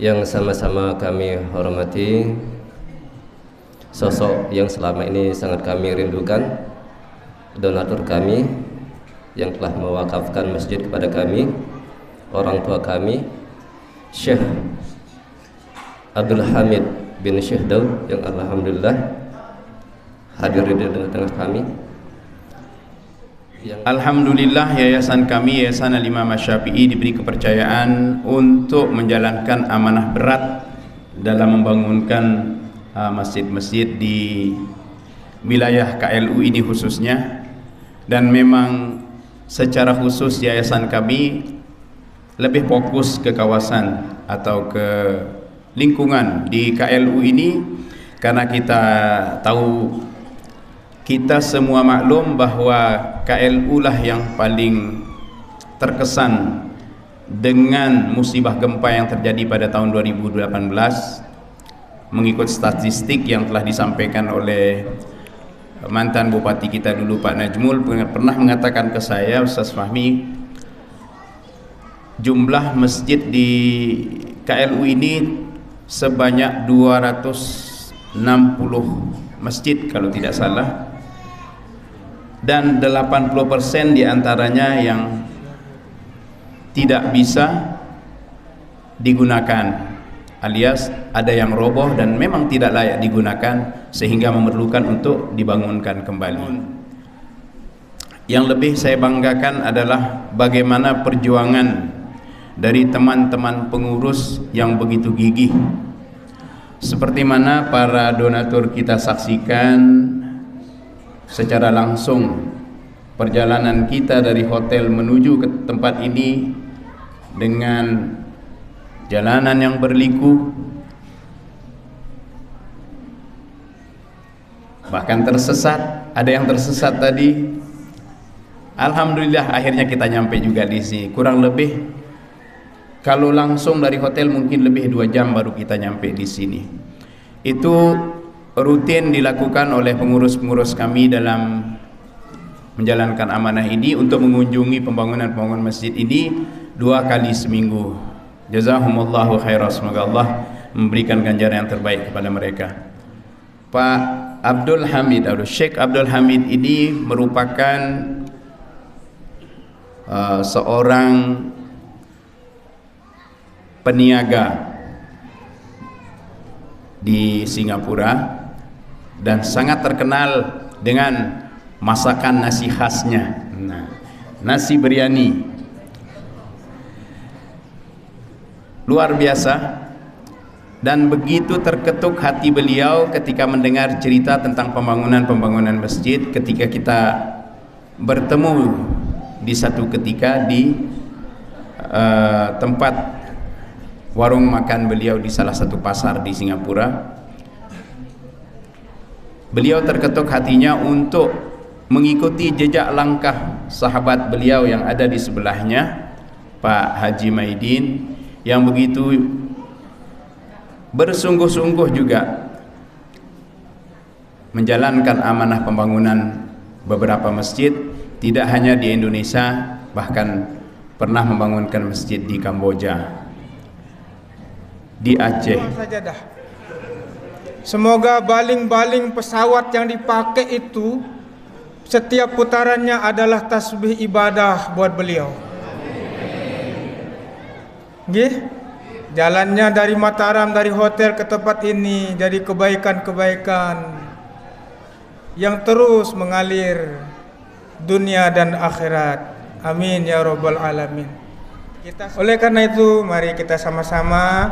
Yang sama-sama kami hormati sosok yang selama ini sangat kami rindukan, donatur kami yang telah mewakafkan masjid kepada kami, orang tua kami, Syekh Abdul Hamid bin Syekh Daud, yang alhamdulillah hadir di tengah kami. Alhamdulillah, yayasan kami, Yayasan Al-Imam Asy-Syafi'i, diberi kepercayaan untuk menjalankan amanah berat dalam membangunkan masjid-masjid di wilayah KLU ini khususnya. Dan memang secara khusus yayasan kami lebih fokus ke kawasan atau ke lingkungan di KLU ini, karena kita tahu, kita semua maklum bahwa KLU lah yang paling terkesan dengan musibah gempa yang terjadi pada tahun 2018. Mengikut statistik yang telah disampaikan oleh mantan bupati kita dulu, Pak Najmul, pernah mengatakan ke saya, Ustaz Fahmi, jumlah masjid di KLU ini sebanyak 260 masjid kalau tidak salah, dan 80% diantaranya yang tidak bisa digunakan, alias ada yang roboh dan memang tidak layak digunakan sehingga memerlukan untuk dibangunkan kembali. Yang lebih saya banggakan adalah bagaimana perjuangan dari teman-teman pengurus yang begitu gigih, seperti mana para donatur kita saksikan secara langsung perjalanan kita dari hotel menuju ke tempat ini dengan jalanan yang berliku, bahkan tersesat, ada yang tersesat tadi. Alhamdulillah akhirnya kita nyampe juga di sini. Kurang lebih kalau langsung dari hotel mungkin lebih 2 jam baru kita nyampe di sini. Itu rutin dilakukan oleh pengurus-pengurus kami dalam menjalankan amanah ini untuk mengunjungi pembangunan masjid ini 2 kali seminggu. Jazakumullahu khairan, semoga Allah memberikan ganjaran yang terbaik kepada mereka. Pak Abdul Hamid, Syekh Abdul Hamid ini merupakan seorang peniaga di Singapura dan sangat terkenal dengan masakan nasi khasnya. Nah, nasi biryani luar biasa, dan begitu terketuk hati beliau ketika mendengar cerita tentang pembangunan masjid ketika kita bertemu di satu ketika di tempat warung makan beliau di salah satu pasar di Singapura. Beliau terketuk hatinya untuk mengikuti jejak langkah sahabat beliau yang ada di sebelahnya, Pak Haji Maidin, yang begitu bersungguh-sungguh juga menjalankan amanah pembangunan beberapa masjid, tidak hanya di Indonesia, bahkan pernah membangunkan masjid di Kamboja, di Aceh. Semoga baling-baling pesawat yang dipakai itu setiap putarannya adalah tasbih ibadah buat beliau. Nggih? Jalannya dari Mataram, dari hotel ke tempat ini jadi kebaikan-kebaikan yang terus mengalir dunia dan akhirat. Amin ya rabbal alamin. Oleh karena itu, mari kita sama-sama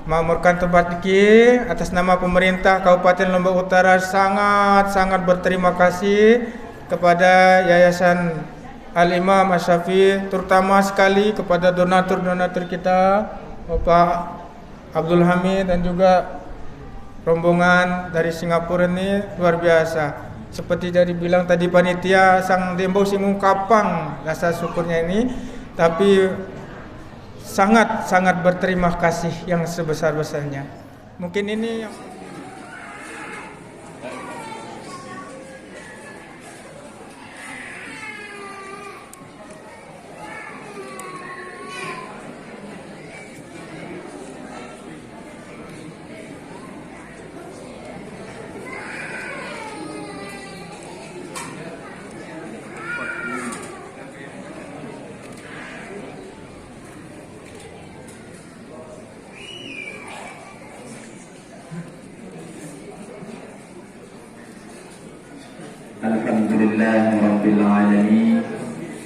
makmurkan tempat ini. Atas nama pemerintah Kabupaten Lombok Utara sangat berterima kasih kepada Yayasan Al-Imam Asy-Syafi'i, terutama sekali kepada donatur-donatur kita, Bapak Abdul Hamid dan juga rombongan dari Singapura ini luar biasa. Seperti dari bilang tadi panitia, sang dembau singung kapang rasa syukurnya ini, tapi sangat berterima kasih yang sebesar-besarnya. Mungkin ini yang Alhamdulillahirabbil alamin.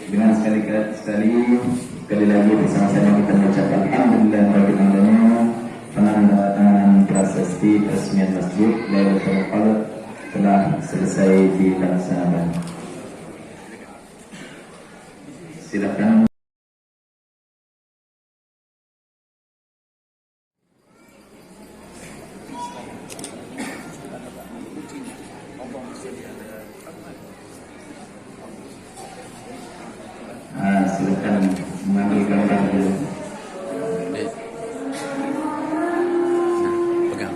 Dengan sekali lagi bersama-sama kita mengucapkan alhamdulillahirabbil alamin. Penandatanganan prasasti peresmian masjid Lailatul Qadar telah selesai dilaksanakan. Silakan. Silakan mengambil gambar dulu. Pegang.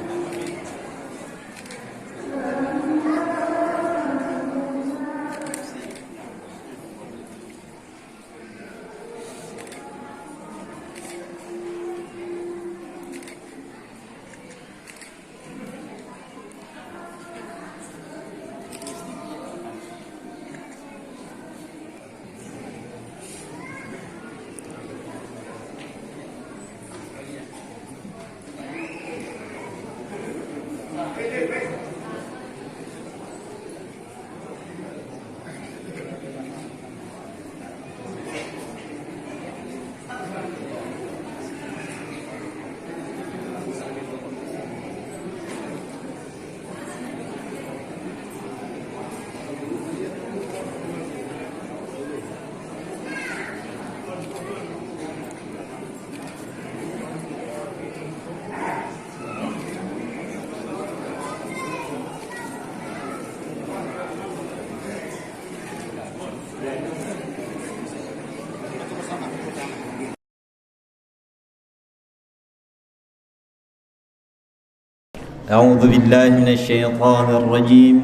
أعوذ بالله من الشيطان الرجيم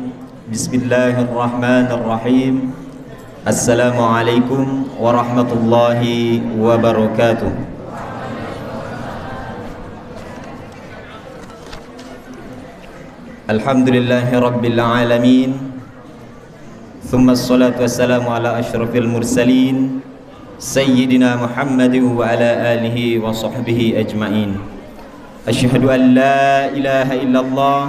بسم الله الرحمن الرحيم السلام عليكم ورحمة الله وبركاته. الحمد لله رب العالمين ثم الصلاة والسلام على أشرف المرسلين سيدنا محمد وعلى آله وصحبه أجمعين. أشهد أن لا إله إلا الله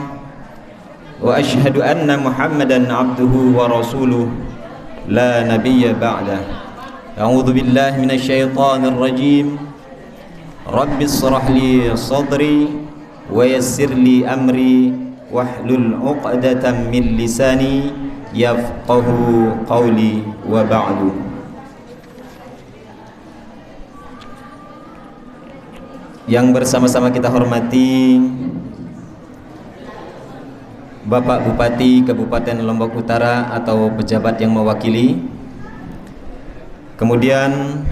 وأشهد أن محمدا عبده ورسوله لا نبي بعده. أعوذ بالله من الشيطان الرجيم رب اشرح لي صدري ويسر لي أمري واحلل عقدة من لساني يفقه قولي وبعد. Yang bersama-sama kita hormati Bapak Bupati Kabupaten Lombok Utara atau pejabat yang mewakili. Kemudian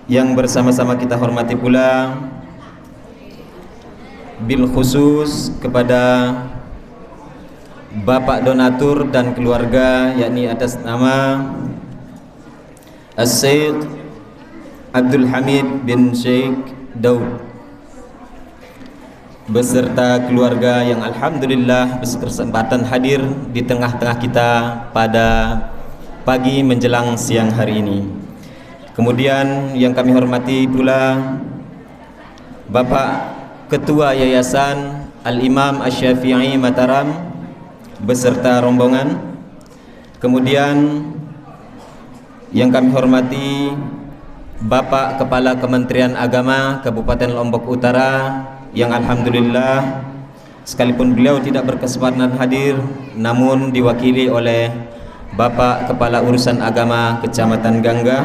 yang bersama-sama kita hormati pula bil khusus kepada Bapak donatur dan keluarga, yakni atas nama As-Syekh Abdul Hamid bin Syekh Daud beserta keluarga yang alhamdulillah berkesempatan hadir di tengah-tengah kita pada pagi menjelang siang hari ini. Kemudian yang kami hormati pula Bapak Ketua Yayasan Al-Imam Asy-Syafi'i Mataram beserta rombongan. Kemudian yang kami hormati Bapak Kepala Kementerian Agama Kabupaten Lombok Utara yang alhamdulillah sekalipun beliau tidak berkesempatan hadir namun diwakili oleh Bapak Kepala Urusan Agama Kecamatan Gangga.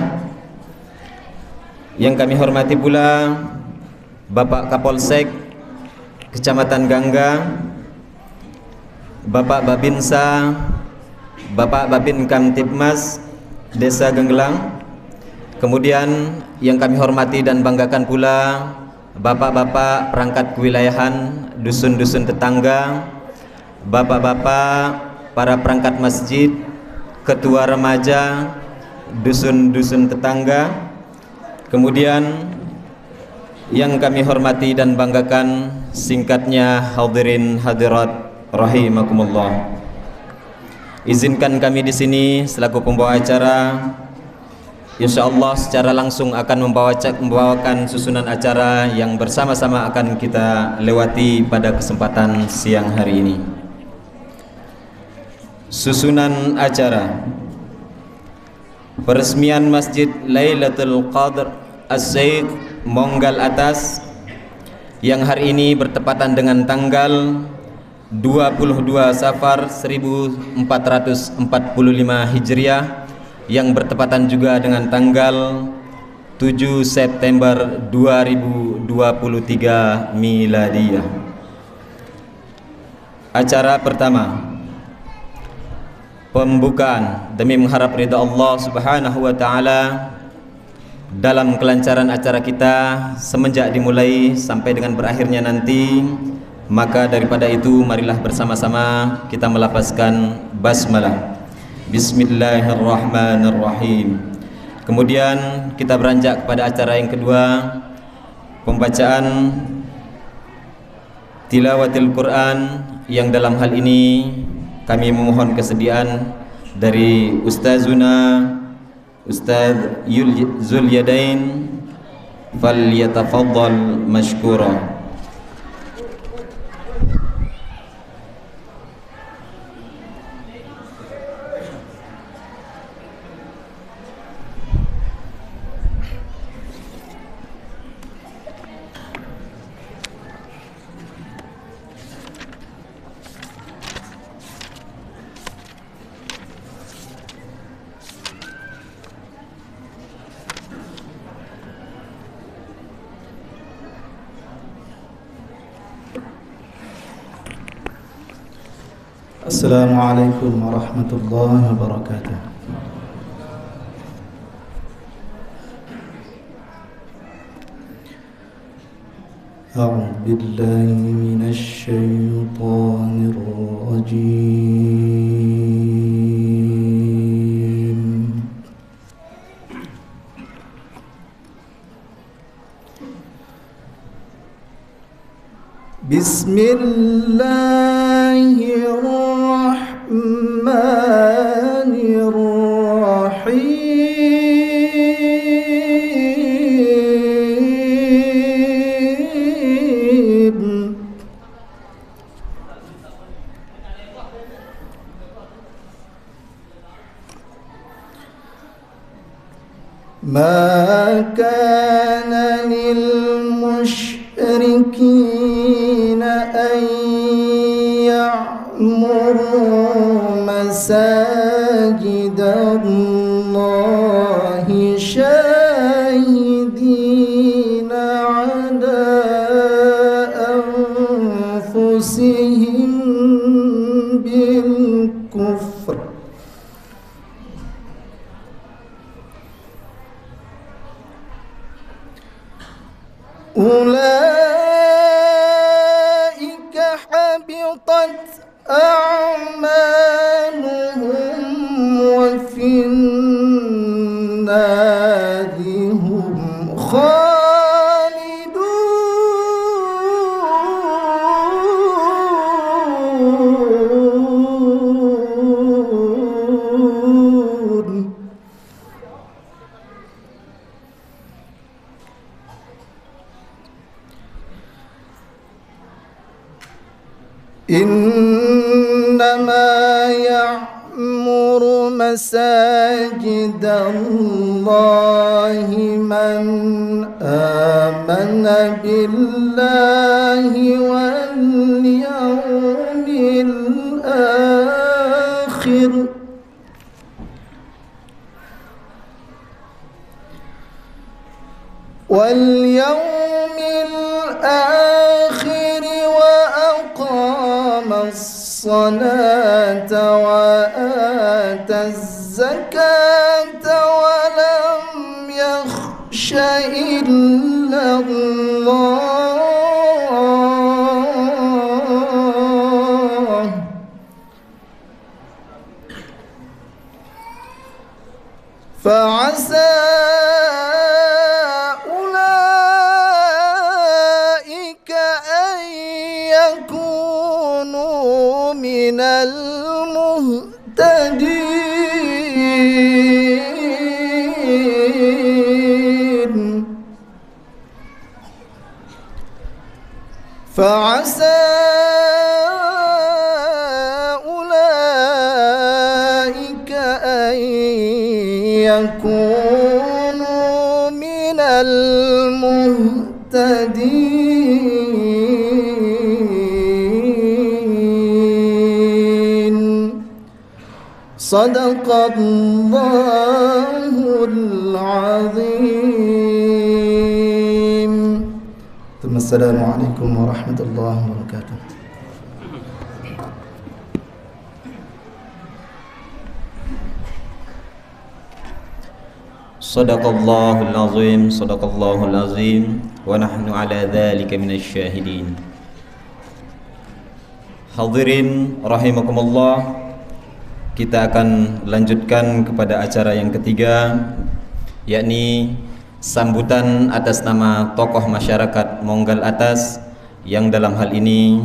Yang kami hormati pula Bapak Kapolsek Kecamatan Gangga, Bapak Babinsa, Bapak Babin Kamtibmas Desa Genggelang. Kemudian yang kami hormati dan banggakan pula bapak-bapak perangkat kewilayahan, dusun-dusun tetangga, bapak-bapak para perangkat masjid, ketua remaja, dusun-dusun tetangga. Kemudian yang kami hormati dan banggakan singkatnya hadirin hadirat rahimakumullah. Izinkan kami di sini selaku pembawa acara InsyaAllah secara langsung akan membawakan susunan acara yang bersama-sama akan kita lewati pada kesempatan siang hari ini. Susunan acara: peresmian Masjid Lailatul Qadar As-Syekh Monggal Atas yang hari ini bertepatan dengan tanggal 22 Safar 1445 Hijriah yang bertepatan juga dengan tanggal 7 September 2023 Miladiyah. Acara pertama, pembukaan demi mengharap ridha Allah Subhanahu wa taala dalam kelancaran acara kita semenjak dimulai sampai dengan berakhirnya nanti. Maka daripada itu marilah bersama-sama kita melafazkan basmalah. Bismillahirrahmanirrahim. Kemudian kita beranjak kepada acara yang kedua, pembacaan tilawatil Quran, yang dalam hal ini kami memohon kesediaan dari Ustazuna Ustaz Zulyadain, falyatafaddal mashkura. Assalamualaikum warahmatullahi wabarakatuh. A'udzu billahi minasy syaithanir rajim. Bismillahirrahmanirrahim. Ma kana lil musyrikin an ya'muru masajidallahi syahidina ala anfusihim bil kufr. Ulaika habitat a'maluhum wa fin-nari hum khalidun. Innama ya'muru masajidallahi man amana billahi wal yawmil akhir وأقام الصلاة وآتى الزكاة ولم يخش إلا الله فعسى من المهتدين فعسى أولئك يكونوا من المهتدين. صدق الله العظيم. ثم السلام عليكم ورحمة الله وبركاته. Sadaqallahul azim, sadaqallahul azim, wa nahnu ala dzalika minasyahidin. Hadirin rahimakumullah, kita akan lanjutkan kepada acara yang ketiga, yakni sambutan atas nama tokoh masyarakat Monggal Atas, yang dalam hal ini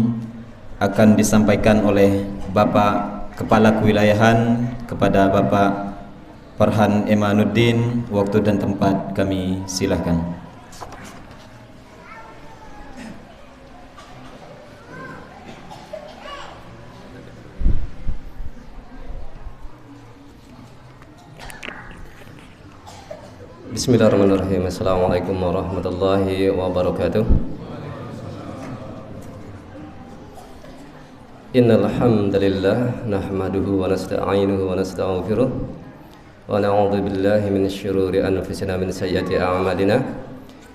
akan disampaikan oleh Bapak Kepala Kewilayahan kepada Bapak Farhan Emanuddin. Waktu dan tempat kami silahkan. Bismillahirrahmanirrahim. Assalamualaikum warahmatullahi wabarakatuh. Innal hamdalillah nahmaduhu wa nasta'inuhu wa nastaghfiruh wa na'udzu billahi min syururi anfusina min sayyiati a'malina.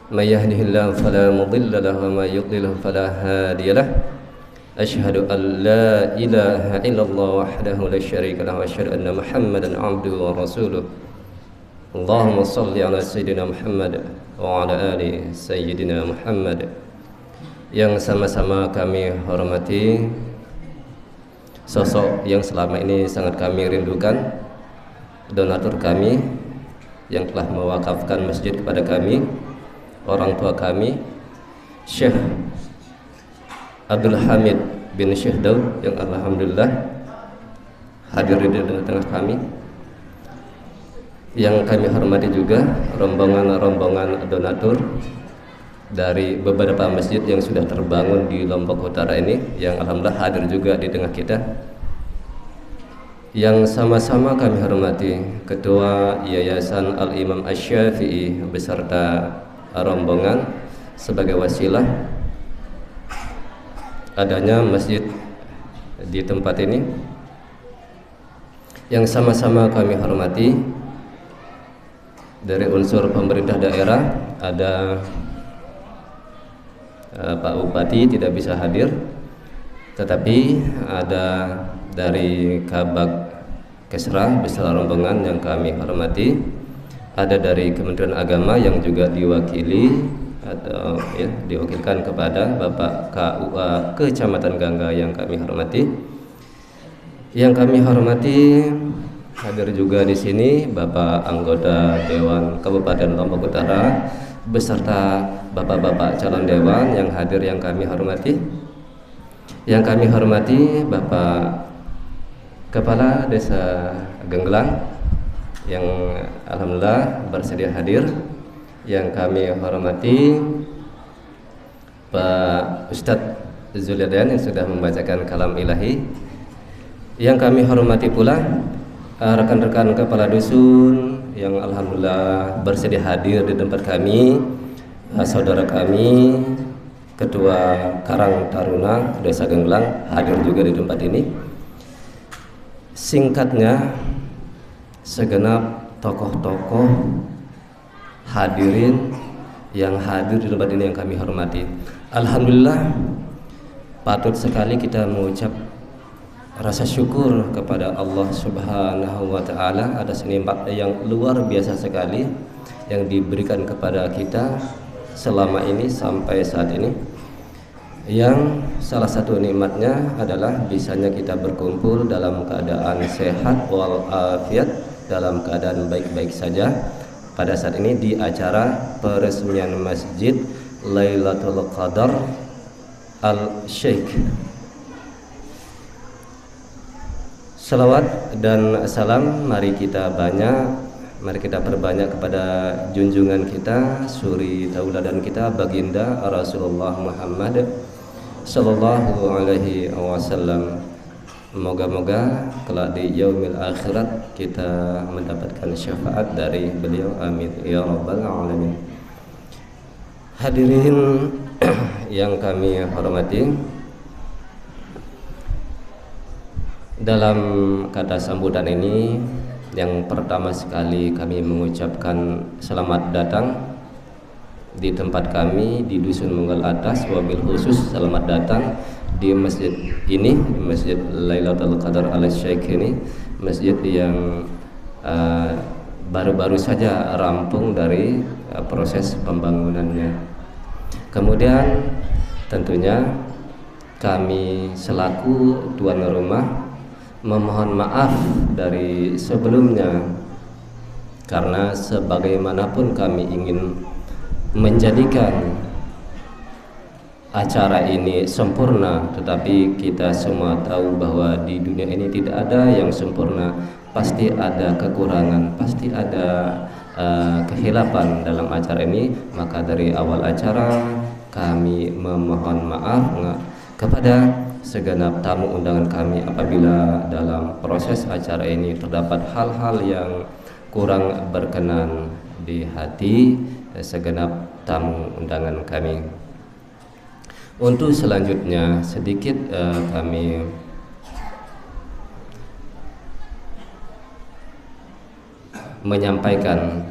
May yahdihillahu fala mudilla lahu wa may yudlil fala hadiya lahu. Asyhadu an la ilaha illallah wahdahu la syarika lahu wa asyhadu anna Muhammadan 'abduhu wa rasuluh. Allahumma salli ala sayyidina Muhammad wa ala ali sayyidina Muhammad. Yang sama-sama kami hormati sosok yang selama ini sangat kami rindukan, donatur kami yang telah mewakafkan masjid kepada kami, orang tua kami, Syekh Abdul Hamid bin Syekh Daud, yang alhamdulillah hadir di tengah kami. Yang kami hormati juga rombongan-rombongan donatur dari beberapa masjid yang sudah terbangun di Lombok Utara ini, yang alhamdulillah hadir juga di tengah kita. Yang sama-sama kami hormati Ketua Yayasan Al-Imam Asy-Syafi'i beserta rombongan sebagai wasilah adanya masjid di tempat ini. Yang sama-sama kami hormati dari unsur pemerintah daerah, ada Pak Bupati tidak bisa hadir, tetapi ada dari Kabag Kesra beserta rombongan yang kami hormati, ada dari Kementerian Agama yang juga diwakili atau ya, diwakilkan kepada Bapak KUA Kecamatan Gangga yang kami hormati. Yang kami hormati hadir juga di sini Bapak anggota Dewan Kabupaten Lombok Utara beserta bapak-bapak calon dewan yang hadir yang kami hormati. Yang kami hormati Bapak Kepala Desa Genggelang yang alhamdulillah bersedia hadir. Yang kami hormati Pak Ustadz Zulidan yang sudah membacakan kalam ilahi. Yang kami hormati pula rekan-rekan kepala dusun yang alhamdulillah bersedia hadir di tempat kami, saudara kami Ketua Karang Taruna Desa Genggelang hadir juga di tempat ini. Singkatnya, segenap tokoh-tokoh hadirin yang hadir di tempat ini yang kami hormati, alhamdulillah patut sekali kita mengucap rasa syukur kepada Allah Subhanahu wa Ta'ala atas nikmat yang luar biasa sekali yang diberikan kepada kita selama ini sampai saat ini. Yang salah satu nikmatnya adalah bisanya kita berkumpul dalam keadaan sehat walafiat, dalam keadaan baik-baik saja pada saat ini di acara peresmian Masjid Lailatul Qadar Al-Syekh. Salawat dan salam mari kita perbanyak kepada junjungan kita, suri tauladan kita, baginda Rasulullah Muhammad sallallahu alaihi wasallam. Moga-moga kelak di yaumil akhirat kita mendapatkan syafaat dari beliau, amin ya rabbal alamin. Hadirin yang kami hormati, dalam kata sambutan ini yang pertama sekali kami mengucapkan selamat datang di tempat kami di Dusun Munggal Atas, wabil khusus selamat datang di masjid ini, Masjid Lailatul Qadar Al-Syaikh ini, masjid yang baru-baru saja rampung dari proses pembangunannya. Kemudian tentunya kami selaku tuan rumah memohon maaf dari sebelumnya, karena sebagaimanapun kami ingin menjadikan acara ini sempurna, tetapi kita semua tahu bahwa di dunia ini tidak ada yang sempurna, pasti ada kekurangan, pasti ada kehilapan dalam acara ini. Maka dari awal acara kami memohon maaf kepada segenap tamu undangan kami apabila dalam proses acara ini terdapat hal-hal yang kurang berkenan di hati segenap tamu undangan kami. Untuk selanjutnya sedikit kami menyampaikan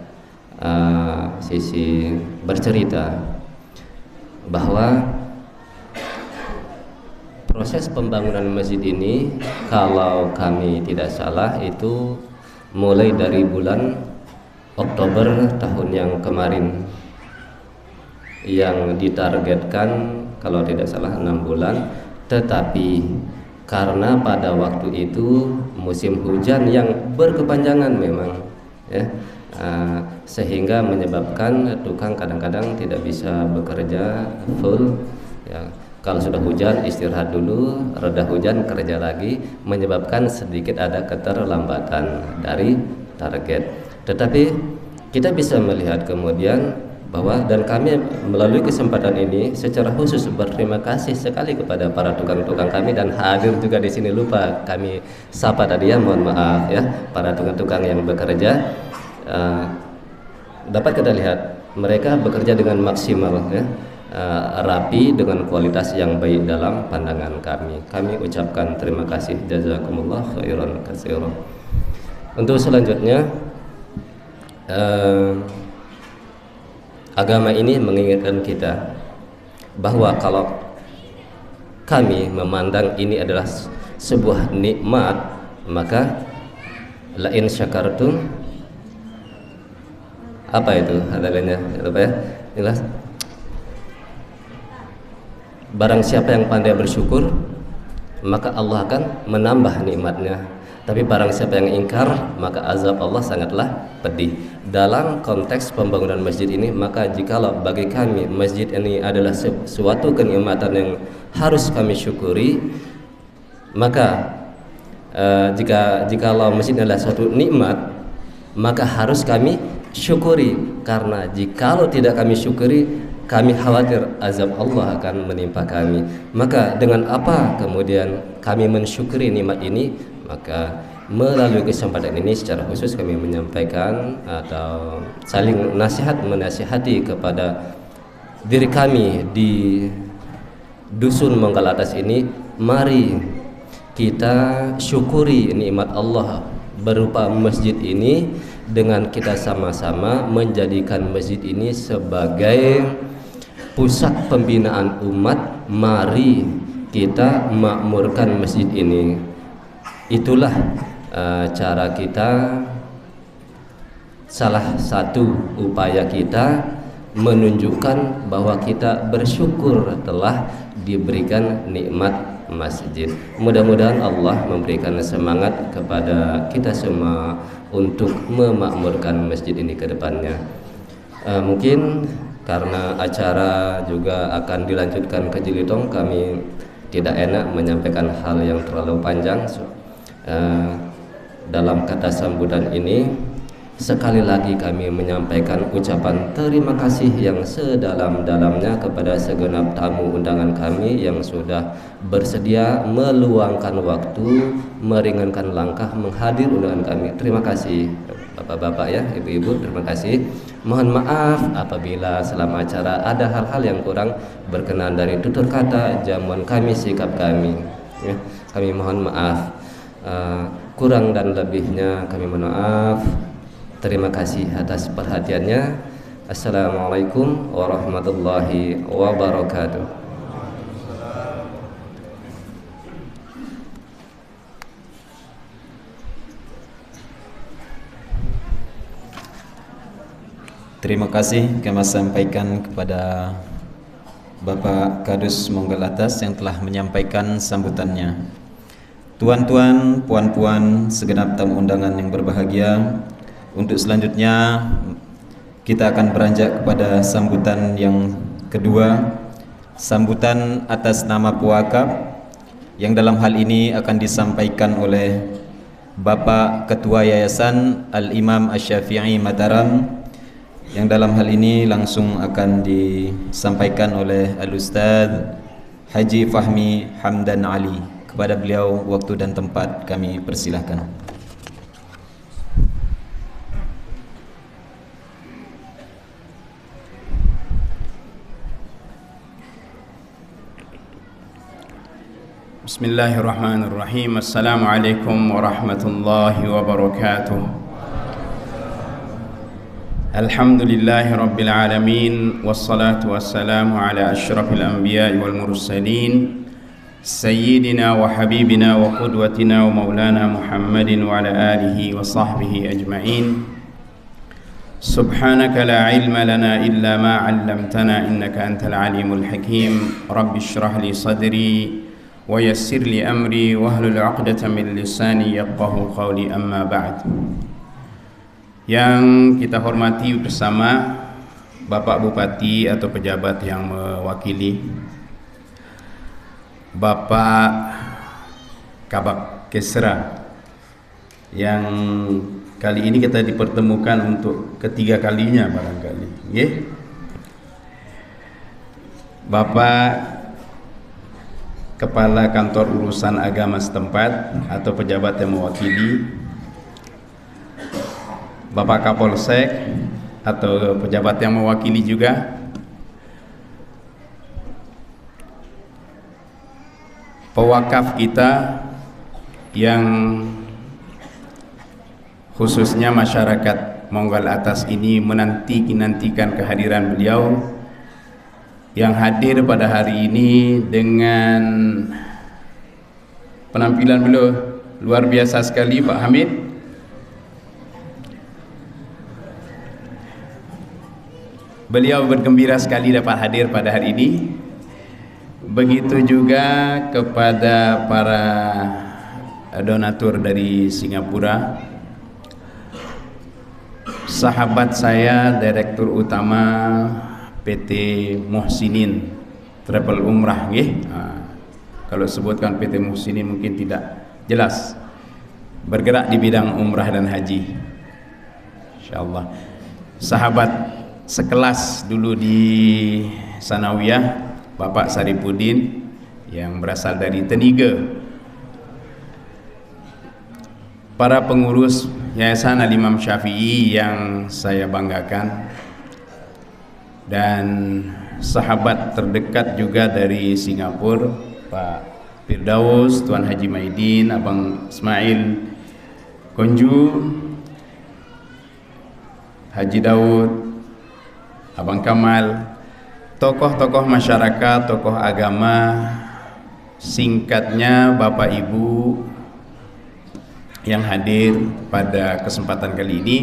sisi bercerita bahwa proses pembangunan masjid ini, kalau kami tidak salah, itu mulai dari bulan Oktober tahun yang kemarin, yang ditargetkan kalau tidak salah 6 bulan, tetapi karena pada waktu itu musim hujan yang berkepanjangan memang ya, sehingga menyebabkan tukang kadang-kadang tidak bisa bekerja full ya. Kalau sudah hujan istirahat dulu, reda hujan kerja lagi, menyebabkan sedikit ada keterlambatan dari target. Tetapi kita bisa melihat kemudian bahwa, dan kami melalui kesempatan ini secara khusus berterima kasih sekali kepada para tukang-tukang kami, dan hadir juga di sini lupa kami sapa tadi ya, mohon maaf ya, para tukang-tukang yang bekerja. Dapat kita lihat mereka bekerja dengan maksimal ya, rapi dengan kualitas yang baik dalam pandangan kami. Kami ucapkan terima kasih, jazakumullah khairan katsiran. Untuk selanjutnya, agama ini mengingatkan kita bahwa kalau kami memandang ini adalah sebuah nikmat, maka la in syakartum, apa itu hadalnya apa ya? Jelas. Barang siapa yang pandai bersyukur, maka Allah akan menambah nikmatnya. Tapi barang siapa yang ingkar, maka azab Allah sangatlah pedih. Dalam konteks pembangunan masjid ini, maka jikalau bagi kami masjid ini adalah suatu kenikmatan yang harus kami syukuri, maka jikalau masjid adalah suatu nikmat, maka harus kami syukuri. Karena jikalau tidak kami syukuri, kami khawatir azab Allah akan menimpa kami. Maka dengan apa kemudian kami mensyukuri nikmat ini? Maka melalui kesempatan ini secara khusus kami menyampaikan atau saling menasihati kepada diri kami di Dusun Munggal Atas ini. Mari kita syukuri nikmat Allah berupa masjid ini dengan kita sama-sama menjadikan masjid ini sebagai pusat pembinaan umat. Mari kita makmurkan masjid ini. Itulah cara kita, salah satu upaya kita menunjukkan bahwa kita bersyukur telah diberikan nikmat masjid. Mudah-mudahan Allah memberikan semangat kepada kita semua untuk memakmurkan masjid ini ke depannya. Mungkin karena acara juga akan dilanjutkan ke Jelitong, kami tidak enak menyampaikan hal yang terlalu panjang. Dalam kata sambutan ini sekali lagi kami menyampaikan ucapan terima kasih yang sedalam-dalamnya kepada segenap tamu undangan kami yang sudah bersedia meluangkan waktu, meringankan langkah menghadir undangan kami. Terima kasih Bapak-bapak ya, Ibu-ibu, terima kasih. Mohon maaf apabila selama acara ada hal-hal yang kurang berkenan dari tutur kata, jamuan kami, sikap kami ya. Kami mohon maaf, kurang dan lebihnya kami mohon maaf. Terima kasih atas perhatiannya. Assalamualaikum warahmatullahi wabarakatuh. Terima kasih kami sampaikan kepada Bapak Kadus Monggal Atas yang telah menyampaikan sambutannya. Tuan-tuan, puan-puan, segenap tamu undangan yang berbahagia, untuk selanjutnya kita akan beranjak kepada sambutan yang kedua, sambutan atas nama pewakaf yang dalam hal ini akan disampaikan oleh Bapak Ketua Yayasan Al-Imam Asy-Syafi'i Mataram, yang dalam hal ini langsung akan disampaikan oleh Al-Ustaz Haji Fahmi Hamdan Ali. Kepada beliau waktu dan tempat kami persilahkan. Bismillahirrahmanirrahim. Assalamualaikum warahmatullahi wabarakatuh. Alhamdulillahi rabbil alamin, wassalatu wassalamu ala asyrafil anbiya'i wal mursalin, sayyidina wa habibina wa qudwatina wa maulana Muhammadin wa ala alihi wa sahbihi ajma'in. Subhanaka la ilma lana illa ma 'allamtana innaka antal alimul hakim. Rabbi shrah li sadri wa yassir li amri wahlul 'uqdatam min lisani yafqahu qawli, amma ba'd. Yang kita hormati bersama Bapak Bupati atau pejabat yang mewakili, Bapak Kabak Kesra, yang kali ini kita dipertemukan untuk ketiga kalinya barangkali, ya. Bapak Kepala Kantor Urusan Agama setempat atau pejabat yang mewakili, Bapak Kapolsek atau pejabat yang mewakili juga, pewakaf kita yang khususnya masyarakat Monggal Atas ini menantikan kehadiran beliau, yang hadir pada hari ini dengan penampilan beliau luar biasa sekali, Pak Hamid. Beliau bergembira sekali dapat hadir pada hari ini. Begitu juga kepada para donatur dari Singapura, sahabat saya, Direktur Utama PT Muhsinin Travel Umrah, kalau sebutkan PT Muhsinin mungkin tidak jelas, bergerak di bidang umrah dan haji, insyaallah. Sahabat sekelas dulu di Sanawiyah, Bapak Saripudin yang berasal dari Teniga, para pengurus Yayasan Al-Imam Syafi'i yang saya banggakan, dan sahabat terdekat juga dari Singapura, Pak Firdaus, Tuan Haji Maidin, Abang Ismail Konju, Haji Daud, Abang Kamal, tokoh-tokoh masyarakat, tokoh agama, singkatnya Bapak Ibu yang hadir pada kesempatan kali ini,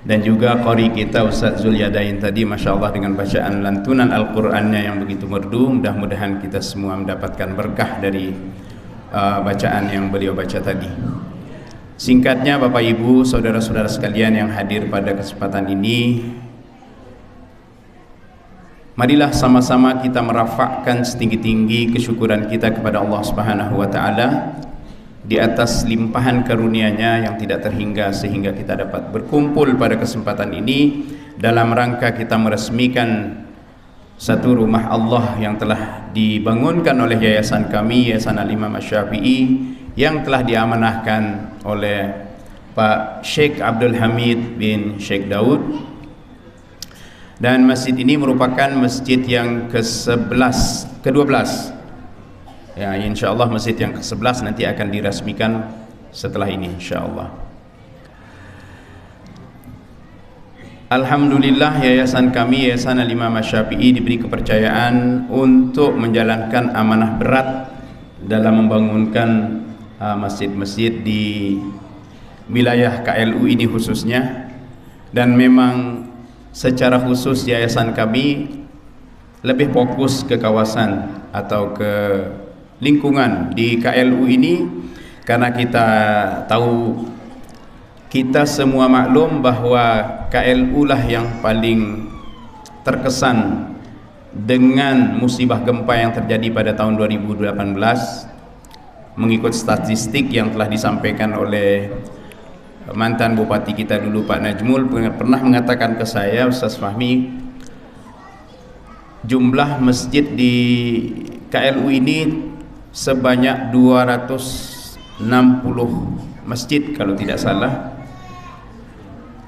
dan juga qori kita Ustaz Zulyadain tadi, Masya Allah, dengan bacaan lantunan Al-Qur'annya yang begitu merdu. Mudah-mudahan kita semua mendapatkan berkah dari bacaan yang beliau baca tadi. Singkatnya Bapak Ibu, saudara-saudara sekalian yang hadir pada kesempatan ini, marilah sama-sama kita merafakkan setinggi-tinggi kesyukuran kita kepada Allah Subhanahu wa taala di atas limpahan karunia-Nya yang tidak terhingga, sehingga kita dapat berkumpul pada kesempatan ini dalam rangka kita meresmikan satu rumah Allah yang telah dibangunkan oleh yayasan kami, Yayasan Al-Imam Asy-Syafi'i, yang telah diamanahkan oleh Pak Syekh Abdul Hamid bin Syekh Daud. Dan masjid ini merupakan masjid yang ke-12 ya, insyaallah masjid yang ke-11 nanti akan diresmikan setelah ini insyaallah. Alhamdulillah, yayasan kami, Yayasan Al-Imam Asy-Syafi'i, diberi kepercayaan untuk menjalankan amanah berat dalam membangunkan masjid-masjid di wilayah KLU ini khususnya. Dan memang secara khusus yayasan kami lebih fokus ke kawasan atau ke lingkungan di KLU ini, karena kita tahu, kita semua maklum bahwa KLU lah yang paling terkesan dengan musibah gempa yang terjadi pada tahun 2018. Mengikut statistik yang telah disampaikan oleh mantan bupati kita dulu, Pak Najmul, pernah mengatakan ke saya, Ustaz Fahmi, jumlah masjid di KLU ini sebanyak 260 masjid kalau tidak salah,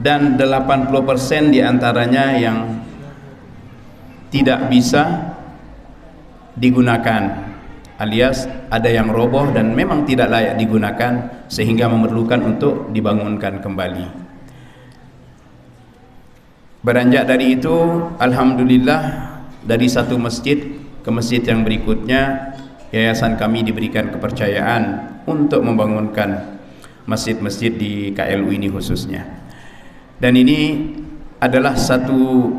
dan 80% diantaranya yang tidak bisa digunakan, alias ada yang roboh dan memang tidak layak digunakan sehingga memerlukan untuk dibangunkan kembali. Beranjak dari itu, alhamdulillah, dari satu masjid ke masjid yang berikutnya, yayasan kami diberikan kepercayaan untuk membangunkan masjid-masjid di KLU ini khususnya. Dan ini adalah satu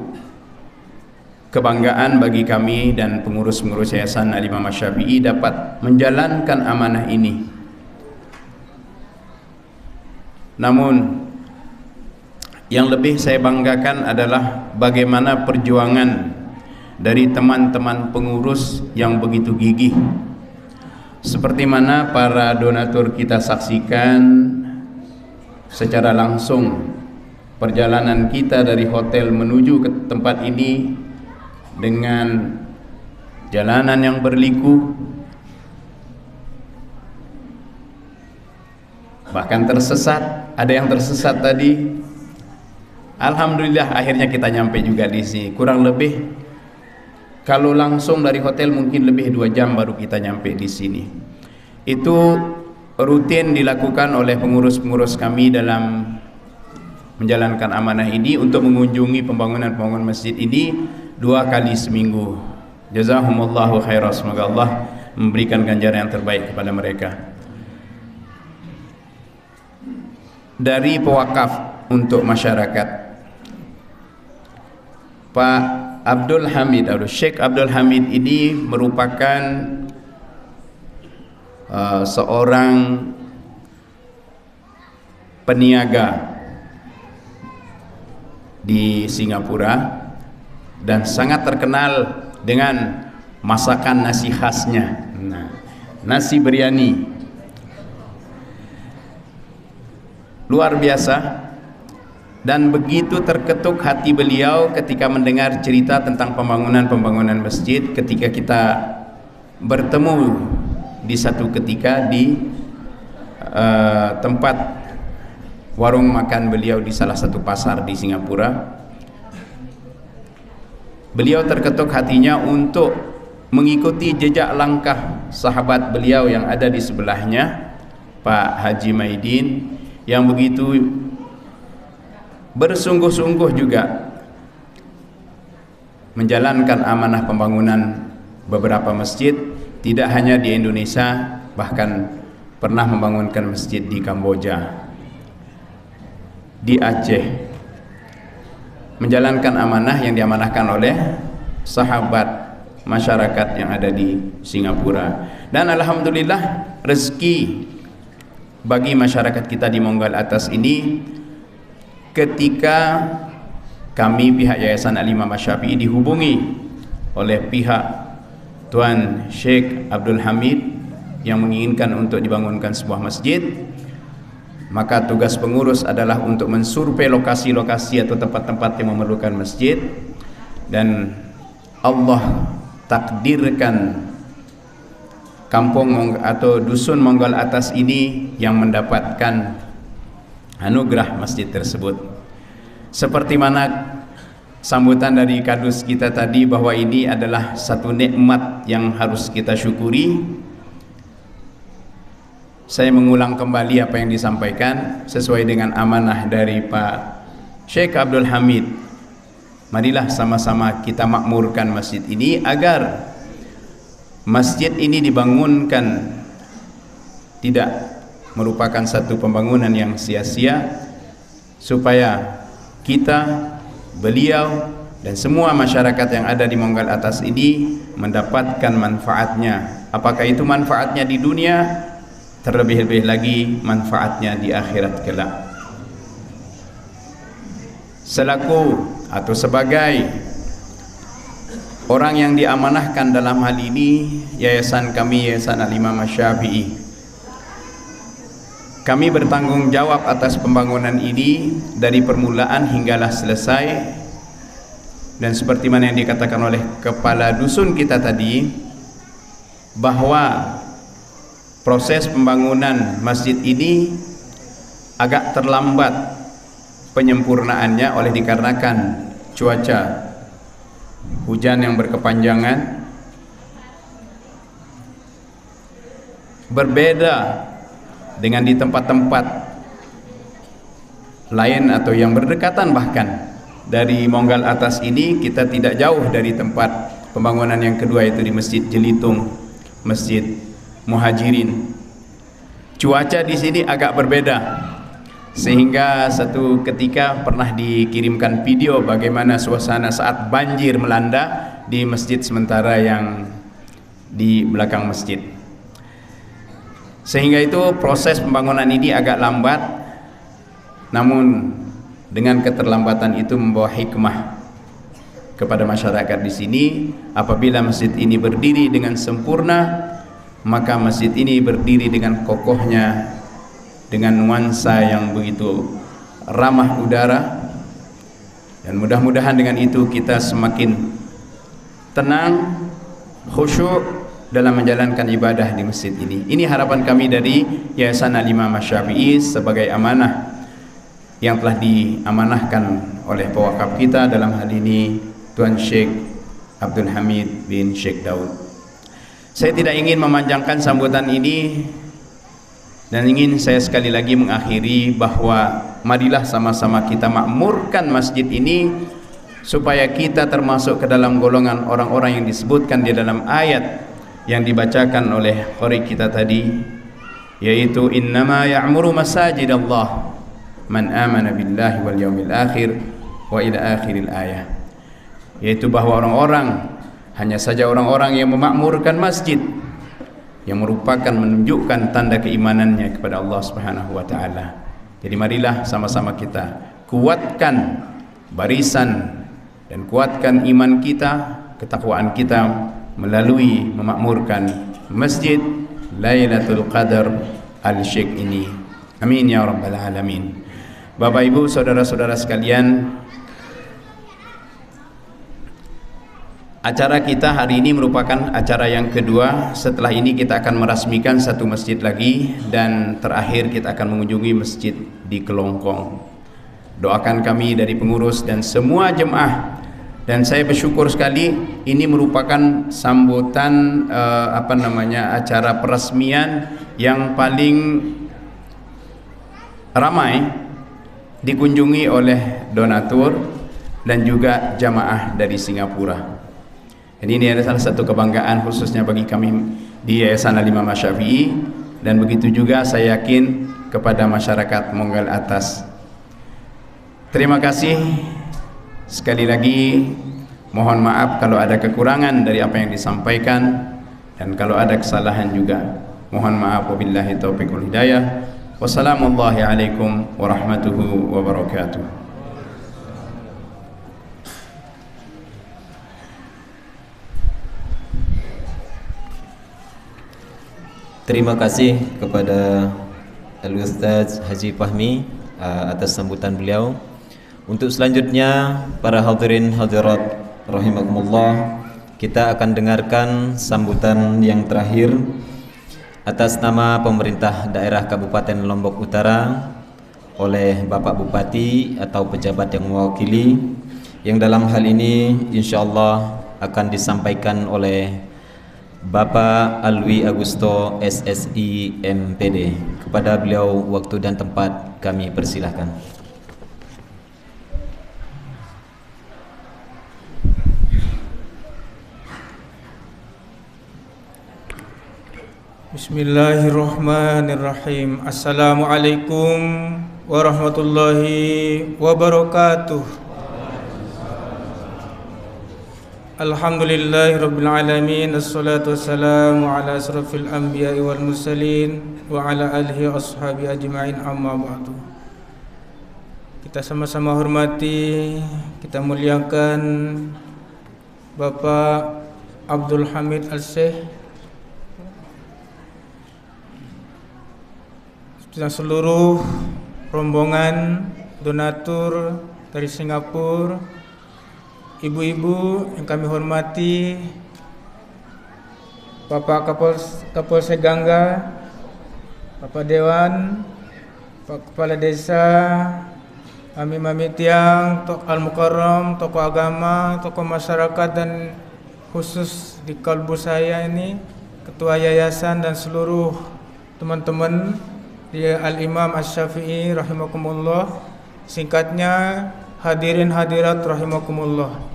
kebanggaan bagi kami dan pengurus-pengurus Yayasan Al-Imam Asy-Syafi'i dapat menjalankan amanah ini. Namun yang lebih saya banggakan adalah bagaimana perjuangan dari teman-teman pengurus yang begitu gigih. Seperti mana para donatur kita saksikan secara langsung perjalanan kita dari hotel menuju ke tempat ini dengan jalanan yang berliku, bahkan tersesat, ada yang tersesat tadi. Alhamdulillah akhirnya kita nyampe juga di sini. Kurang lebih kalau langsung dari hotel mungkin lebih 2 jam baru kita nyampe di sini. Itu rutin dilakukan oleh pengurus-pengurus kami dalam menjalankan amanah ini untuk mengunjungi pembangunan masjid ini 2 kali seminggu. Jazakumullahu khairan, semoga Allah memberikan ganjaran yang terbaik kepada mereka. Dari pewakaf untuk masyarakat, Pak Abdul Hamid, Syekh Abdul Hamid ini merupakan seorang peniaga di Singapura dan sangat terkenal dengan masakan nasi khasnya. Nasi biryani luar biasa. Dan begitu terketuk hati beliau ketika mendengar cerita tentang pembangunan masjid, ketika kita bertemu di satu ketika di tempat warung makan beliau di salah satu pasar di Singapura. Beliau terketuk hatinya untuk mengikuti jejak langkah sahabat beliau yang ada di sebelahnya, Pak Haji Maidin, yang begitu bersungguh-sungguh juga menjalankan amanah pembangunan beberapa masjid, tidak hanya di Indonesia, bahkan pernah membangunkan masjid di Kamboja, di Aceh, menjalankan amanah yang diamanahkan oleh sahabat masyarakat yang ada di Singapura. Dan alhamdulillah rezeki bagi masyarakat kita di Monggal Atas ini, ketika kami pihak Yayasan Al-Imam Asy-Syafi'i dihubungi oleh pihak Tuan Syekh Abdul Hamid yang menginginkan untuk dibangunkan sebuah masjid, maka tugas pengurus adalah untuk mensurvei lokasi-lokasi atau tempat-tempat yang memerlukan masjid, dan Allah takdirkan kampung atau dusun Monggol Atas ini yang mendapatkan anugerah masjid tersebut. Seperti mana sambutan dari kadus kita tadi, bahwa ini adalah satu nikmat yang harus kita syukuri. Saya mengulang kembali apa yang disampaikan sesuai dengan amanah dari Pak Syekh Abdul Hamid. Marilah sama-sama kita makmurkan masjid ini agar masjid ini dibangunkan tidak merupakan satu pembangunan yang sia-sia, supaya kita, beliau, dan semua masyarakat yang ada di Monggol Atas ini mendapatkan manfaatnya. Apakah itu manfaatnya di dunia, terlebih-lebih lagi manfaatnya di akhirat kelak. Selaku atau sebagai orang yang diamanahkan dalam hal ini, yayasan kami, Yayasan Al-Imam Asy-Syafi'i, kami bertanggung jawab atas pembangunan ini dari permulaan hinggalah selesai. Dan seperti mana yang dikatakan oleh kepala dusun kita tadi, bahwa proses pembangunan masjid ini agak terlambat penyempurnaannya oleh dikarenakan cuaca hujan yang berkepanjangan. Berbeda dengan di tempat-tempat lain atau yang berdekatan, bahkan dari Monggol Atas ini kita tidak jauh dari tempat pembangunan yang kedua, yaitu di Masjid Jelitung, Masjid Muhajirin. Cuaca di sini agak berbeda, sehingga satu ketika pernah dikirimkan video bagaimana suasana saat banjir melanda di masjid sementara yang di belakang masjid. Sehingga itu proses pembangunan ini agak lambat, namun dengan keterlambatan itu membawa hikmah kepada masyarakat di sini. Apabila masjid ini berdiri dengan sempurna, maka masjid ini berdiri dengan kokohnya, dengan nuansa yang begitu ramah udara, dan mudah-mudahan dengan itu kita semakin tenang, khusyuk dalam menjalankan ibadah di masjid ini. Ini harapan kami dari Yayasan Al-Imam Asy-Syafi'i sebagai amanah yang telah diamanahkan oleh pewakaf kita, dalam hal ini Tuan Syekh Abdul Hamid bin Syekh Daud. Saya tidak ingin memanjangkan sambutan ini, dan ingin saya sekali lagi mengakhiri bahwa marilah sama-sama kita makmurkan masjid ini, supaya kita termasuk ke dalam golongan orang-orang yang disebutkan di dalam ayat yang dibacakan oleh qari kita tadi, yaitu innama ya'muru masajidallah man amana billahi wal yaumil akhir wa ila akhiril ayah, yaitu bahwa orang-orang, hanya saja orang-orang yang memakmurkan masjid, yang merupakan menunjukkan tanda keimanannya kepada Allah Subhanahu wa taala. Jadi marilah sama-sama kita kuatkan barisan dan kuatkan iman kita, ketakwaan kita melalui memakmurkan Masjid Lailatul Qadar Al-Syekh ini. Amin ya rabbal alamin. Bapak Ibu, saudara-saudara sekalian, acara kita hari ini merupakan acara yang kedua. Setelah ini kita akan merasmikan satu masjid lagi, dan terakhir kita akan mengunjungi masjid di Kelongkong. Doakan kami dari pengurus dan semua jemaah. Dan saya bersyukur sekali, ini merupakan sambutan acara peresmian yang paling ramai dikunjungi oleh donatur dan juga jamaah dari Singapura. Dan ini adalah salah satu kebanggaan khususnya bagi kami di Yayasan Al-Imam Asy-Syafi'i, dan begitu juga saya yakin kepada masyarakat Monggol Atas. Terima kasih sekali lagi. Mohon maaf kalau ada kekurangan dari apa yang disampaikan, dan kalau ada kesalahan juga mohon maaf. Wabillahi taufiq wal hidayah. Wassalamualaikum warahmatullahi wabarakatuh. Terima kasih kepada Al-Ustaz Haji Fahmi atas sambutan beliau. Untuk selanjutnya para hadirin hadirat rahimakumullah, kita akan dengarkan sambutan yang terakhir atas nama pemerintah daerah Kabupaten Lombok Utara oleh Bapak Bupati atau pejabat yang mewakili, yang dalam hal ini insyaallah akan disampaikan oleh Bapak Alwi Agusto SSI MPD. Kepada beliau waktu dan tempat kami persilahkan. Bismillahirrahmanirrahim. Assalamualaikum warahmatullahi wabarakatuh. Alhamdulillahirabbil alamin, assalatu wassalamu ala asrafil anbiya'i wal mursalin wa ala alihi washabi ajma'in, amma ba'du. Kita sama-sama hormati, kita muliakan Bapak Abdul Hamid Al-Syekh dan seluruh rombongan donatur dari Singapura, ibu-ibu yang kami hormati, Bapak Kapolsek Gangga, Bapak Dewan, Pak Kepala Desa, Mami Tiang, Tokoh Al-Mukarram, tokoh agama, tokoh masyarakat, dan khusus di kalbu saya ini Ketua Yayasan dan seluruh teman-teman di Al-Imam Asy-Syafi'i rahimakumullah, singkatnya hadirin hadirat rahimakumullah.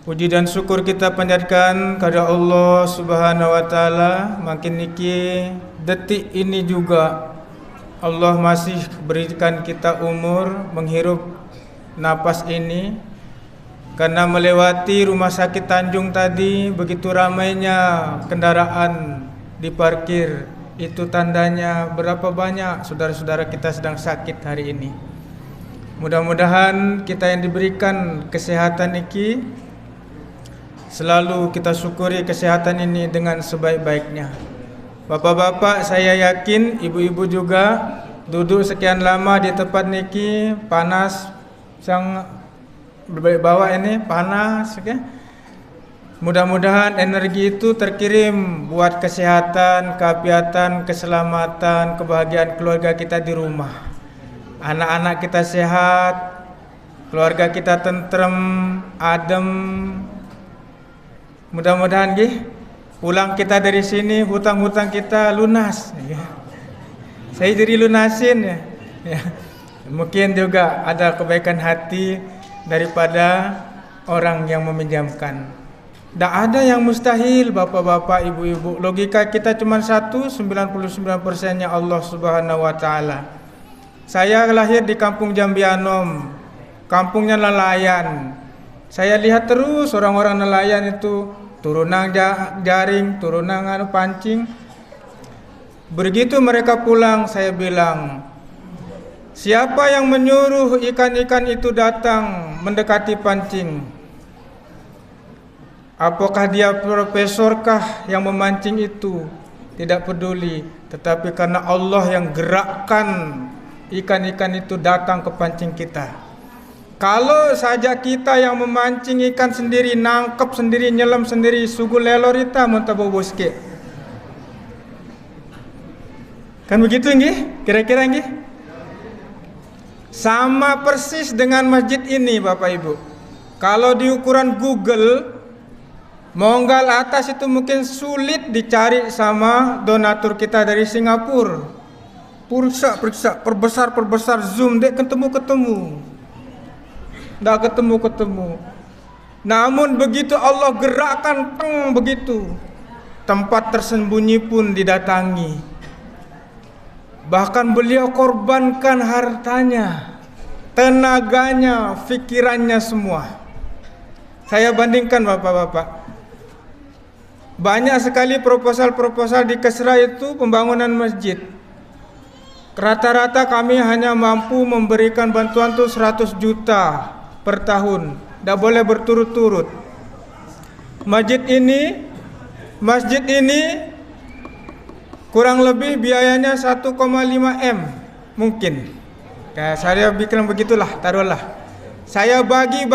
Puji dan syukur kita panjatkan kepada Allah Subhanahu wa taala, makin niki detik ini juga Allah masih berikan kita umur menghirup napas ini. Karena melewati rumah sakit Tanjung tadi begitu ramainya kendaraan diparkir, itu tandanya berapa banyak saudara-saudara kita sedang sakit hari ini. Mudah-mudahan kita yang diberikan kesehatan ini selalu kita syukuri kesehatan ini dengan sebaik-baiknya. Bapak-bapak, saya yakin ibu-ibu juga duduk sekian lama di tempat niki, panas yang bawah ini panas, okay? Mudah-mudahan energi itu terkirim buat kesehatan, keapiatan, keselamatan, kebahagiaan keluarga kita di rumah. Anak-anak kita sehat, keluarga kita tentrem, adem. Mudah-mudahan pulang kita dari sini hutang-hutang kita lunas. Saya jadi lunasin ya. Mungkin juga ada kebaikan hati daripada orang yang meminjamkan. Tak ada yang mustahil, bapak-bapak, ibu-ibu. Logika kita cuma satu, 99%-nya Allah Subhanahu wa taala. Saya lahir di kampung Jambianom, kampungnya nelayan. Saya lihat terus orang-orang nelayan itu turunan jaring, turunan pancing. Begitu mereka pulang, saya bilang, siapa yang menyuruh ikan-ikan itu datang mendekati pancing? Apakah dia profesorkah yang memancing itu? Tidak peduli, tetapi karena Allah yang gerakkan ikan-ikan itu datang ke pancing kita. Kalau saja kita yang memancing ikan sendiri, nangkep sendiri, nyelam sendiri, sugu lelor ita muntabo boske. Kan begitu nggih? Kira-kira nggih? Sama persis dengan masjid ini, Bapak Ibu. Kalau di ukuran Google, Monggal atas itu mungkin sulit dicari sama donatur kita dari Singapura. Periksa, perbesar, zoom, dek ketemu. Nggak ketemu. Namun begitu Allah gerakkan begitu, tempat tersembunyi pun didatangi. Bahkan beliau korbankan hartanya, tenaganya, fikirannya semua. Saya bandingkan bapak-bapak, banyak sekali proposal di Kesra itu pembangunan masjid. Rata-rata kami hanya mampu memberikan bantuan tuh 100 juta per tahun, tidak boleh berturut-turut. Masjid ini kurang lebih biayanya 1,5 M mungkin. Ya, saya bikin begitulah, taruhlah. Saya bagi,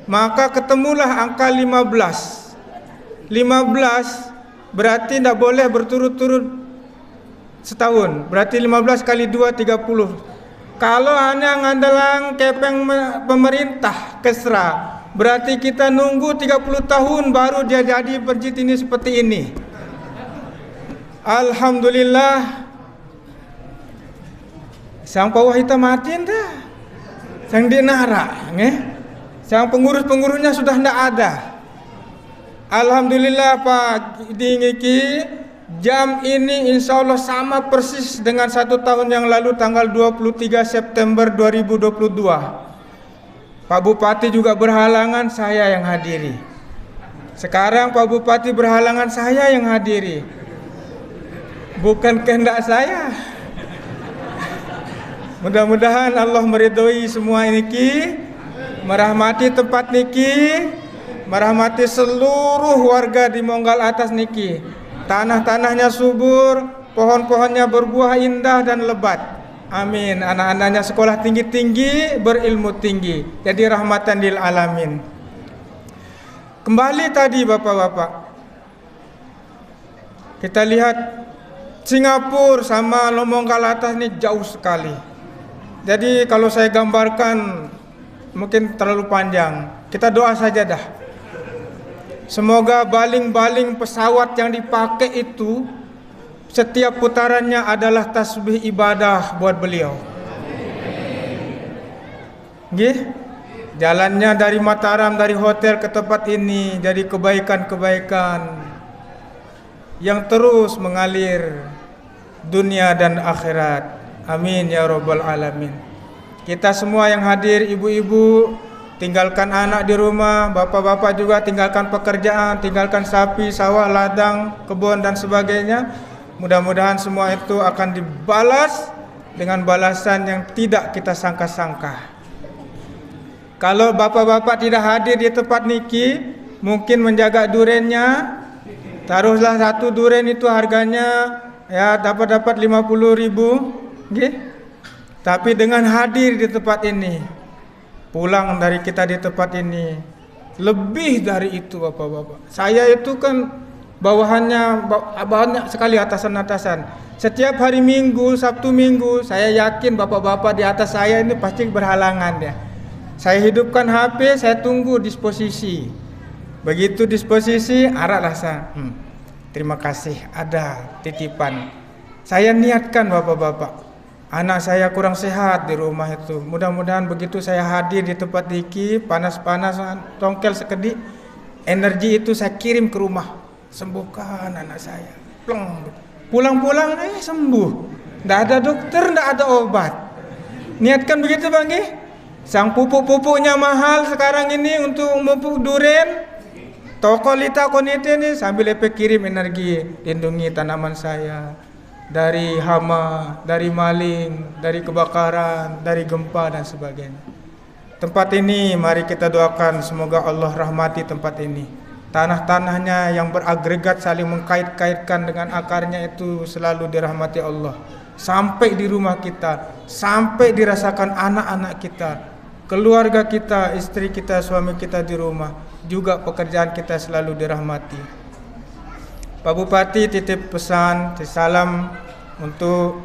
maka ketemulah angka 15. 15 berarti tidak boleh berturut-turut setahun. Berarti 15 kali 2 30. Kalau hanya ngandalang kepeng pemerintah kesra, berarti kita nunggu 30 tahun baru dia jadi masjid ini seperti ini. Alhamdulillah. Sang pawah kita mati dah. Sang dinara, sang pengurus-pengurusnya sudah tidak ada. Alhamdulillah Pak Dingiki, jam ini insya Allah sama persis dengan 1 tahun yang lalu tanggal 23 September 2022. Pak Bupati juga berhalangan, saya yang hadiri. Sekarang Pak Bupati berhalangan, saya yang hadiri. Bukan kehendak saya. Mudah-mudahan Allah meridhoi semua niki, merahmati tempat niki, merahmati seluruh warga di Monggal Atas niki. Tanah-tanahnya subur, pohon-pohonnya berbuah indah dan lebat. Amin. Anak-anaknya sekolah tinggi-tinggi, berilmu tinggi. Jadi rahmatan lil alamin. Kembali tadi Bapak-bapak, kita lihat Singapura sama Monggal Atas ini jauh sekali. Jadi kalau saya gambarkan mungkin terlalu panjang. Kita doa saja dah. Semoga baling-baling pesawat yang dipakai itu setiap putarannya adalah tasbih ibadah buat beliau. Nggih? Jalannya dari Mataram, dari hotel ke tempat ini jadi kebaikan-kebaikan yang terus mengalir dunia dan akhirat. Amin ya rabbal alamin. Kita semua yang hadir, ibu-ibu tinggalkan anak di rumah, bapak-bapak juga tinggalkan pekerjaan, tinggalkan sapi, sawah, ladang, kebun dan sebagainya. Mudah-mudahan semua itu akan dibalas dengan balasan yang tidak kita sangka-sangka. Kalau bapak-bapak tidak hadir di tempat niki, mungkin menjaga durennya, taruhlah 1 duren itu harganya ya dapat 50.000. Tapi dengan hadir di tempat ini, pulang dari kita di tempat ini, lebih dari itu Bapak-bapak. Saya itu kan bawahannya banyak sekali atasan-atasan. Setiap hari Minggu, Sabtu Minggu, saya yakin Bapak-bapak di atas saya ini pasti berhalangan ya. Saya hidupkan HP, saya tunggu disposisi. Begitu disposisi, araklah saya. Terima kasih, ada titipan. Saya niatkan Bapak-bapak. Anak saya kurang sehat di rumah itu. Mudah-mudahan begitu saya hadir di tempat niki, panas-panas, tongkel sekedip, energi itu saya kirim ke rumah. Sembuhkan anak saya. Plong. Pulang-pulang sembuh. Tidak ada dokter, tidak ada obat. Niatkan begitu Bang. Sang pupuk-pupuknya mahal sekarang ini untuk memupuk duren. Toko lita konite ini sambil kirim energi, lindungi tanaman saya dari hama, dari maling, dari kebakaran, dari gempa dan sebagainya. Tempat ini mari kita doakan semoga Allah rahmati tempat ini. Tanah-tanahnya yang beragregat saling mengkait-kaitkan dengan akarnya itu selalu dirahmati Allah. Sampai di rumah kita, sampai dirasakan anak-anak kita, keluarga kita, istri kita, suami kita di rumah, juga pekerjaan kita selalu dirahmati. Pak Bupati titip pesan, salam untuk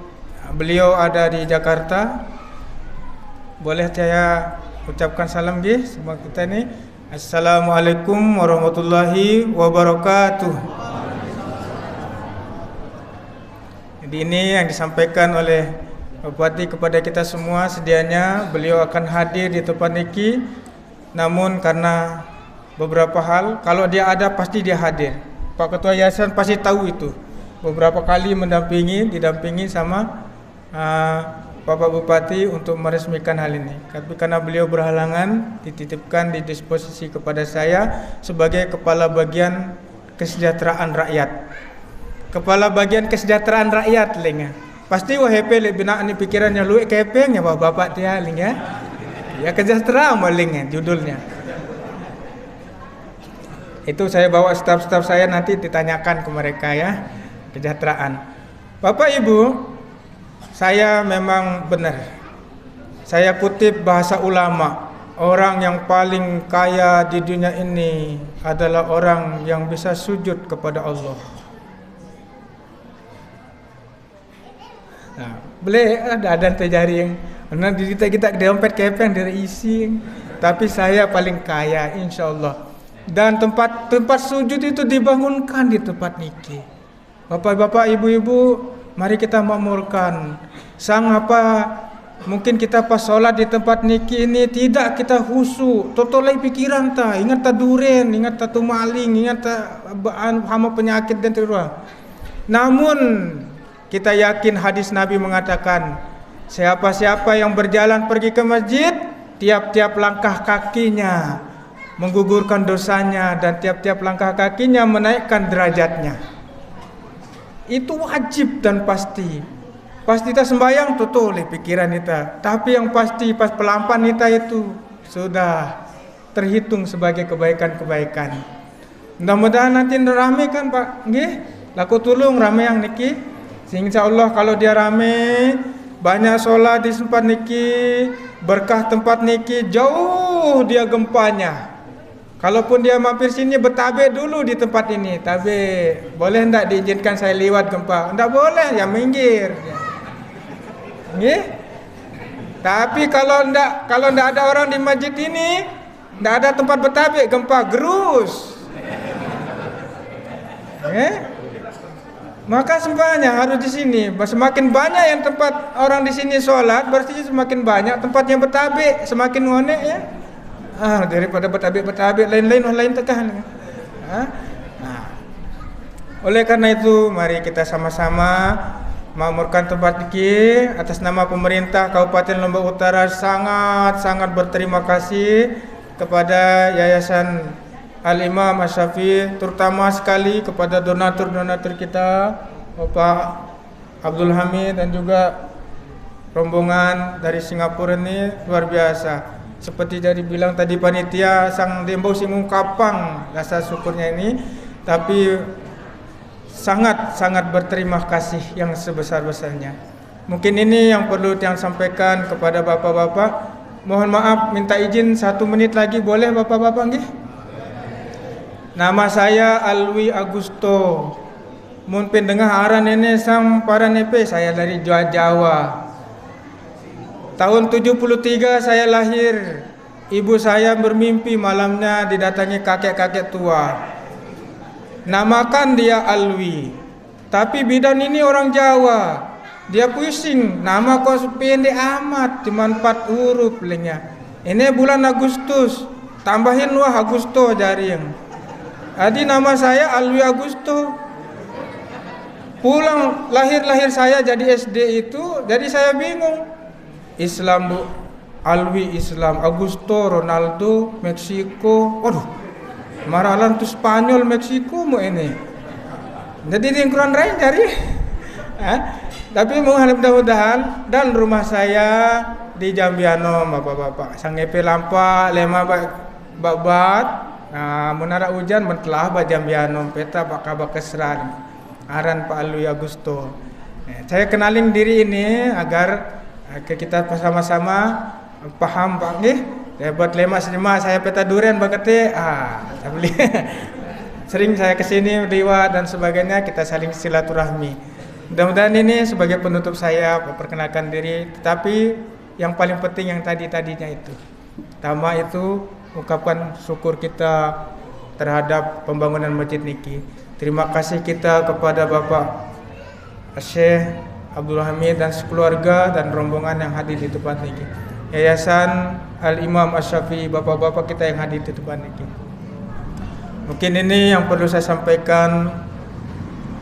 beliau ada di Jakarta. Boleh saya ucapkan salam semua kita ini. Assalamualaikum warahmatullahi wabarakatuh. Jadi ini yang disampaikan oleh Pak Bupati kepada kita semua. Sedianya beliau akan hadir di tempat niki, namun karena beberapa hal, kalau dia ada pasti dia hadir. Pak Ketua Yayasan pasti tahu itu. Beberapa kali didampingi sama Bapak Bupati untuk meresmikan hal ini. Tapi karena beliau berhalangan, dititipkan di disposisi kepada saya sebagai Kepala Bagian Kesejahteraan Rakyat. Kepala Bagian Kesejahteraan Rakyat linga. Pasti WHP lebih nak ni pikirannya lu kepengnya Bapak dia linga. Ya kesejahteraan malingnya judulnya. Itu saya bawa staf-staf saya nanti ditanyakan ke mereka ya. kesejahteraan. Bapak Ibu, saya memang benar. Saya kutip bahasa ulama, orang yang paling kaya di dunia ini adalah orang yang bisa sujud kepada Allah. Nah, boleh ada terjadi yang karena di kita dompet kepeng dari isi, tapi saya paling kaya insya Allah. Dan tempat sujud itu dibangunkan di tempat niki. Bapak-bapak, ibu-ibu, mari kita makmurkan. Mungkin kita pas sholat di tempat niki ini tidak kita khusyuk, totolai pikiran ta, ingat ta duren, ingat ta tumaling, ingat ta hama penyakit dan terus. Namun kita yakin hadis Nabi mengatakan, siapa-siapa yang berjalan pergi ke masjid, tiap-tiap langkah kakinya menggugurkan dosanya dan tiap-tiap langkah kakinya menaikkan derajatnya. Itu wajib dan pasti. Pas kita sembahyang tuh oleh pikiran kita, tapi yang pasti pas pelampan kita itu sudah terhitung sebagai kebaikan-kebaikan. Mudah-mudahan nanti rame kan Pak, nggih? Laku tulung rame yang niki. Insya Allah kalau dia rame, banyak sholat di tempat niki, berkah tempat niki, jauh dia gempanya. Kalaupun dia mampir sini bertabe dulu di tempat ini, tabe, boleh enggak diizinkan saya lewat gempa? Enggak boleh, ya minggir. Nggih? Tapi kalau enggak ada orang di masjid ini, enggak ada tempat bertabe, gempa gerus. Maka semuanya harus di sini. Semakin banyak yang tempat orang di sini sholat, berarti semakin banyak tempat yang bertabe, semakin ngonek ya. Daripada bertabe lain tekan. Oleh karena itu, mari kita sama-sama makmurkan tempat ini. Atas nama pemerintah Kabupaten Lombok Utara sangat berterima kasih kepada Yayasan Al-Imam Asy-Syafi'i, terutama sekali kepada donatur-donatur kita, Bapak Abdul Hamid dan juga rombongan dari Singapura ini luar biasa. Seperti jadi bilang tadi panitia sang dembau singung kapang rasa syukurnya ini, tapi sangat berterima kasih yang sebesar-besarnya. Mungkin ini yang perlu yang sampaikan kepada bapak-bapak. Mohon maaf, minta izin 1 menit lagi boleh bapak-bapak nggih? Nama saya Alwi Agusto. Mun pendengar aran ini sang para nepe, saya dari Jawa. Tahun 73 saya lahir. Ibu saya bermimpi malamnya didatangi kakek-kakek tua. Namakan dia Alwi. Tapi bidan ini orang Jawa. Dia pusing, nama kok pendek amat, cuma 4 huruf lenya. Ini bulan Agustus, tambahin wah Agusto jaring. Jadi nama saya Alwi Agusto. Pulang lahir saya jadi SD itu, jadi saya bingung. Islam Bu, Alwi Islam, Augusto, Ronaldo, Meksiko. Waduh, maralan tuh Spanyol, Meksiko mau ini. Jadi lingkuran lain cari. Tapi mudah-mudahan dan rumah saya di Jambiano, bapak-bapak. Sangepe lampa, lema babat. Nah, menara hujan mentelah ba Jambiano, peta bakal kesran. Aran Pak Alwi Augusto. Saya kenalin diri ini agar kita sama-sama paham Pak nggih. Buat lema selima saya peta durian bakate sering saya kesini lewat dan sebagainya, kita saling silaturahmi. Mudah-mudahan ini sebagai penutup saya memperkenalkan diri, tetapi yang paling penting yang tadinya itu. Pertama itu ungkapan syukur kita terhadap pembangunan masjid niki. Terima kasih kita kepada Bapak Syekh Abdul Hamid dan sekeluarga dan rombongan yang hadir di tempat ini. Yayasan Al-Imam Asy-Syafi'i, bapak-bapak kita yang hadir di tempat ini. Mungkin ini yang perlu saya sampaikan.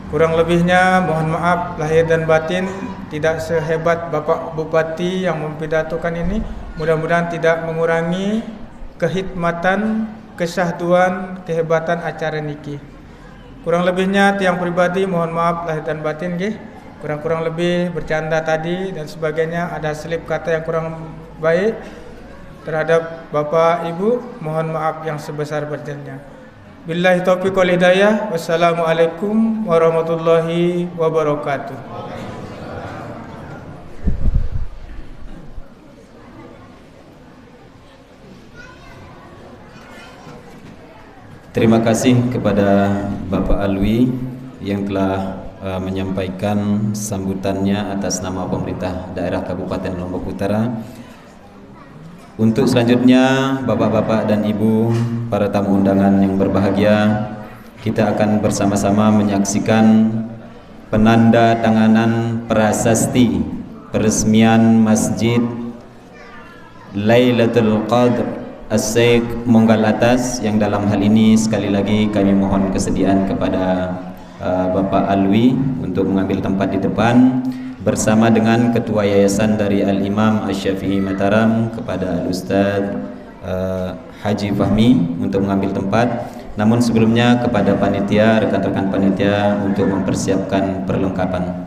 Kurang lebihnya mohon maaf lahir dan batin, tidak sehebat Bapak Bupati yang mempidatokan ini. Mudah-mudahan tidak mengurangi kehikmatan, kesahduan, kehebatan acara niki. Kurang lebihnya tiang pribadi mohon maaf lahir dan batin nggih. Kurang lebih bercanda tadi dan sebagainya, ada selip kata yang kurang baik terhadap Bapak Ibu, mohon maaf yang sebesar-besarnya. Billahi taufiq wal hidayah. Wassalamualaikum warahmatullahi wabarakatuh. Terima kasih kepada Bapak Alwi yang telah menyampaikan sambutannya atas nama pemerintah daerah Kabupaten Lombok Utara. Untuk selanjutnya, Bapak-bapak dan Ibu, para tamu undangan yang berbahagia, kita akan bersama-sama menyaksikan penanda tanganan prasasti peresmian Masjid Lailatul Qadr As-Syekh Monggal Atas, yang dalam hal ini sekali lagi kami mohon kesediaan kepada Bapak Alwi untuk mengambil tempat di depan bersama dengan Ketua Yayasan dari Al-Imam Asy-Syafi'i Mataram kepada Al-Ustaz Haji Fahmi untuk mengambil tempat. Namun sebelumnya kepada panitia, rekan-rekan panitia untuk mempersiapkan perlengkapan.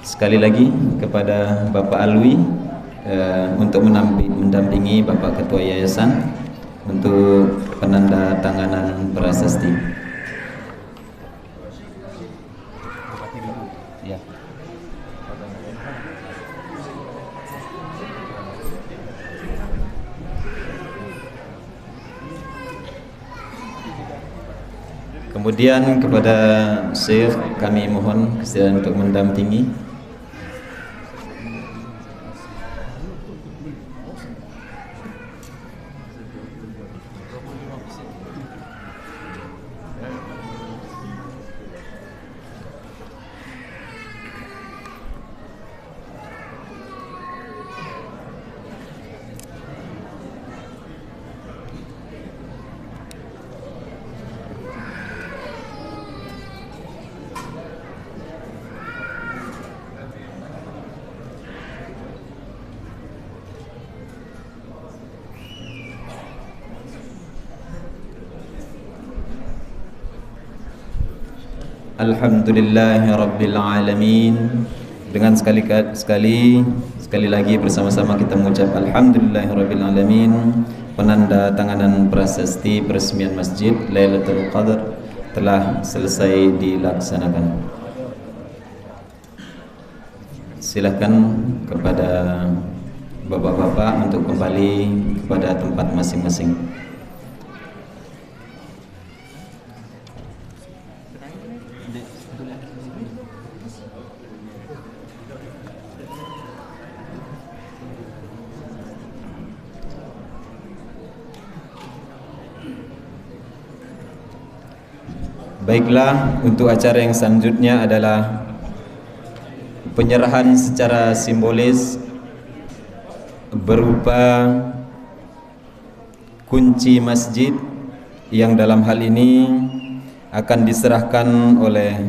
Sekali lagi kepada Bapak Alwi untuk mendampingi Bapak Ketua Yayasan untuk penanda tanganan prasasti. Ya. Kemudian kepada Syekh kami mohon kesediaan untuk mendampingi. Alhamdulillahirabbil alamin. Dengan sekali lagi bersama-sama kita mengucap alhamdulillahirabbil alamin. Penanda tanganan prasasti peresmian Masjid Lailatul Qadr telah selesai dilaksanakan. Silakan kepada bapak-bapak untuk kembali kepada tempat masing-masing. Baiklah, untuk acara yang selanjutnya adalah penyerahan secara simbolis berupa kunci masjid yang dalam hal ini akan diserahkan oleh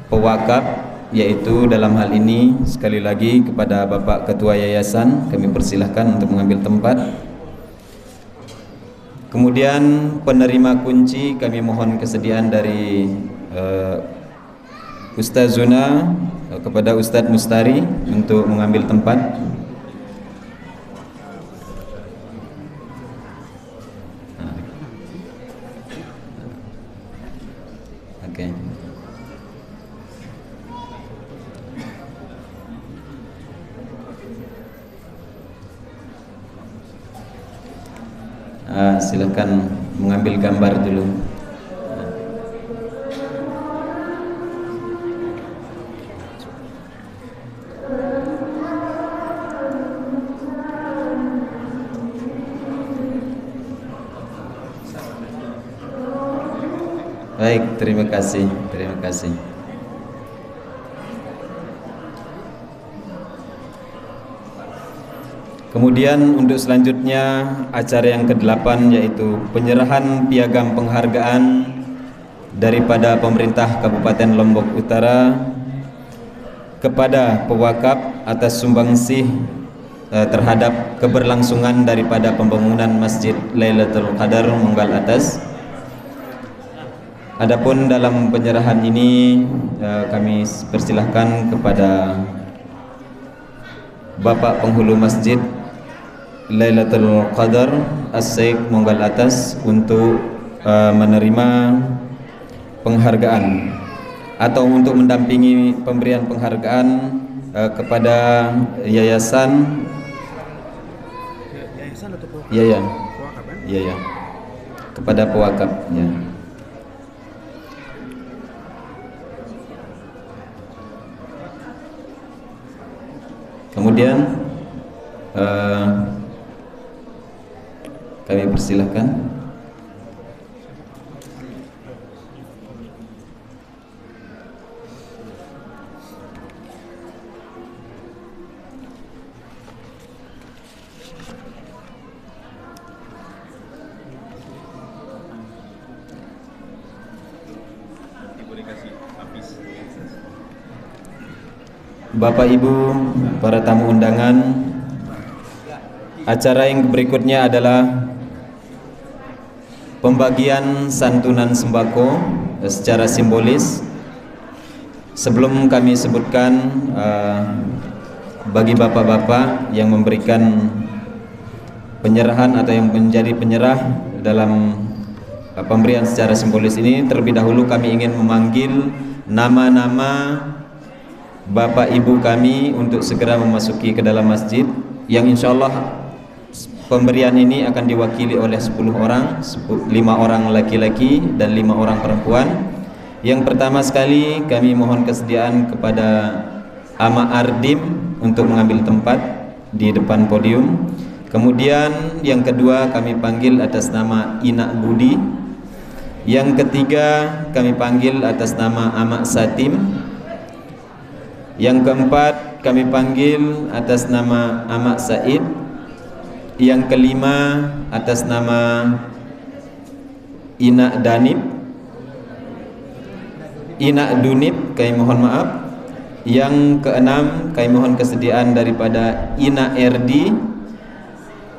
pewakaf, yaitu dalam hal ini sekali lagi kepada Bapak Ketua Yayasan kami persilahkan untuk mengambil tempat. Kemudian penerima kunci kami mohon kesediaan dari Ustazuna kepada Ustadz Mustari untuk mengambil tempat. Oke. Silakan mengambil gambar dulu. Baik, terima kasih. Terima kasih. Kemudian untuk selanjutnya acara yang ke-8 yaitu penyerahan piagam penghargaan daripada pemerintah Kabupaten Lombok Utara kepada pewakaf atas sumbangsih terhadap keberlangsungan daripada pembangunan Masjid Lailatul Qadar Monggal Atas. Adapun dalam penyerahan ini kami persilahkan kepada Bapak Penghulu Masjid Lailatul Qadar As-Syekh Monggal Atas untuk menerima penghargaan atau untuk mendampingi pemberian penghargaan kepada yayasan kepada pewakaf ya. Kemudian kami persilahkan Bapak Ibu para tamu undangan, acara yang berikutnya adalah pembagian santunan sembako secara simbolis. Sebelum kami sebutkan bagi bapak-bapak yang memberikan penyerahan atau yang menjadi penyerah dalam pemberian secara simbolis ini, terlebih dahulu kami ingin memanggil nama-nama Bapak Ibu kami untuk segera memasuki ke dalam masjid, yang insya Allah pemberian ini akan diwakili oleh 10 orang, 5 orang laki-laki dan 5 orang perempuan. Yang pertama sekali kami mohon kesediaan kepada Ama Ardim untuk mengambil tempat di depan podium. Kemudian yang kedua kami panggil atas nama Ina Budi. Yang ketiga kami panggil atas nama Ama Satim. Yang keempat kami panggil atas nama Amak Said. Yang kelima atas nama Ina Danib, Ina Dunib, kami mohon maaf. Yang keenam kami mohon kesediaan daripada Ina Erdi.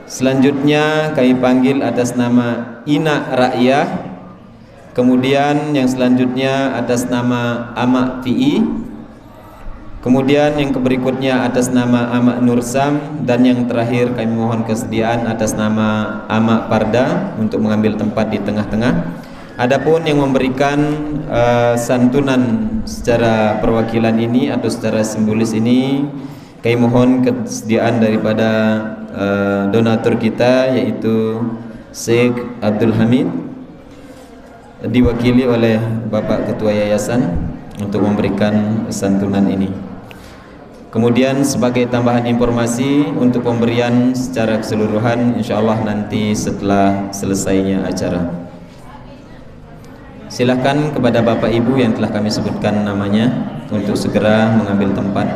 Selanjutnya kami panggil atas nama Ina Rakyah. Kemudian yang selanjutnya atas nama Amak Fi'i. Kemudian yang berikutnya atas nama Amak Nursam, dan yang terakhir kami mohon kesediaan atas nama Amak Parda untuk mengambil tempat di tengah-tengah. Adapun yang memberikan santunan secara perwakilan ini atau secara simbolis ini, kami mohon kesediaan daripada donatur kita yaitu Syekh Abdul Hamid, diwakili oleh Bapak Ketua Yayasan untuk memberikan santunan ini. Kemudian sebagai tambahan informasi untuk pemberian secara keseluruhan insyaallah nanti setelah selesainya acara. Silakan kepada Bapak Ibu yang telah kami sebutkan namanya untuk segera mengambil tempat.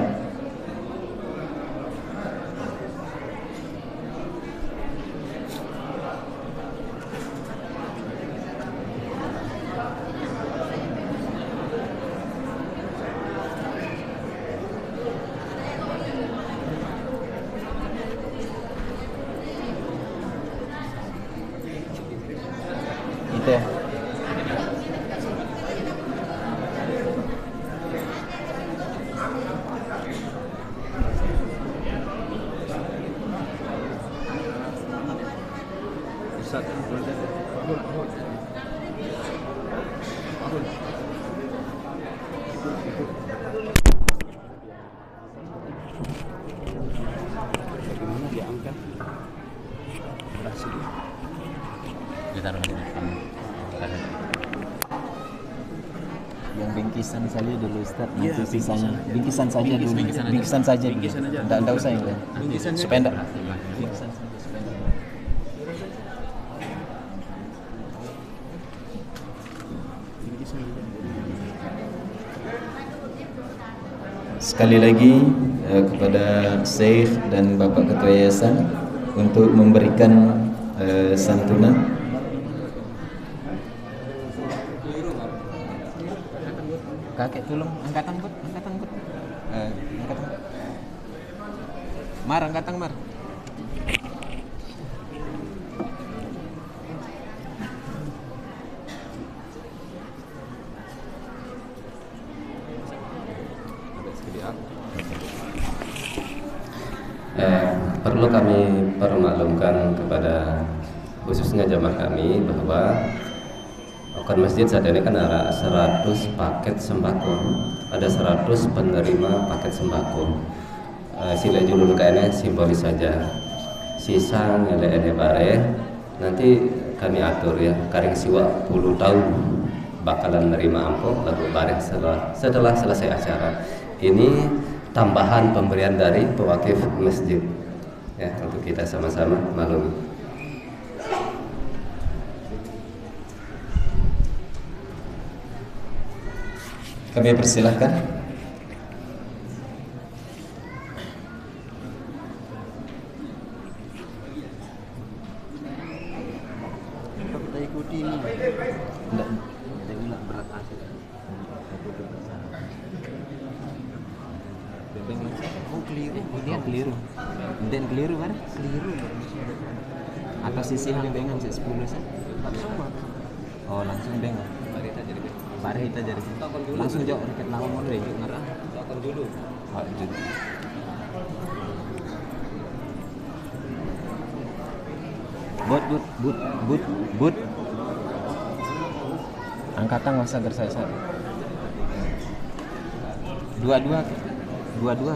Yang bingkisan saja dulu Ustaz, nanti sisanya bingkisan saja dulu. Bingkisan saja dulu. Enggak usah yang lain. Supaya enggak bingkisan saja supaya enggak. sekali lagi kepada Syekh dan Bapak Ketua Yayasan untuk memberikan santunan. Kakek tolong angkatan bud. Mar angkatan mar. Perlu kami permaklumkan kepada khususnya jamaah kami bahwa Okan Masjid saat ini kan ada 100 paket sembako, ada 100 penerima paket sembako. Sila julul kayaknya simbolis saja. Sisa ngele bare nanti kami atur ya, karing siwa 10 tahun bakalan nerima amplop lagu bare setelah selesai acara. Ini tambahan pemberian dari pewakif masjid ya, untuk kita sama-sama maklum. Kami persilahkan. Kita ikuti ini. Enggak. Berat asik. Oh keliru. Ini keliru. Dan keliru kan? Keliru. Atas sisi bengan 10 sih. Oh langsung bengan. Mari kita jadi. Langsung jauh dekat lawan mulai ngarah. Takon dulu. But. Angkatan nggak usah bersayap. Dua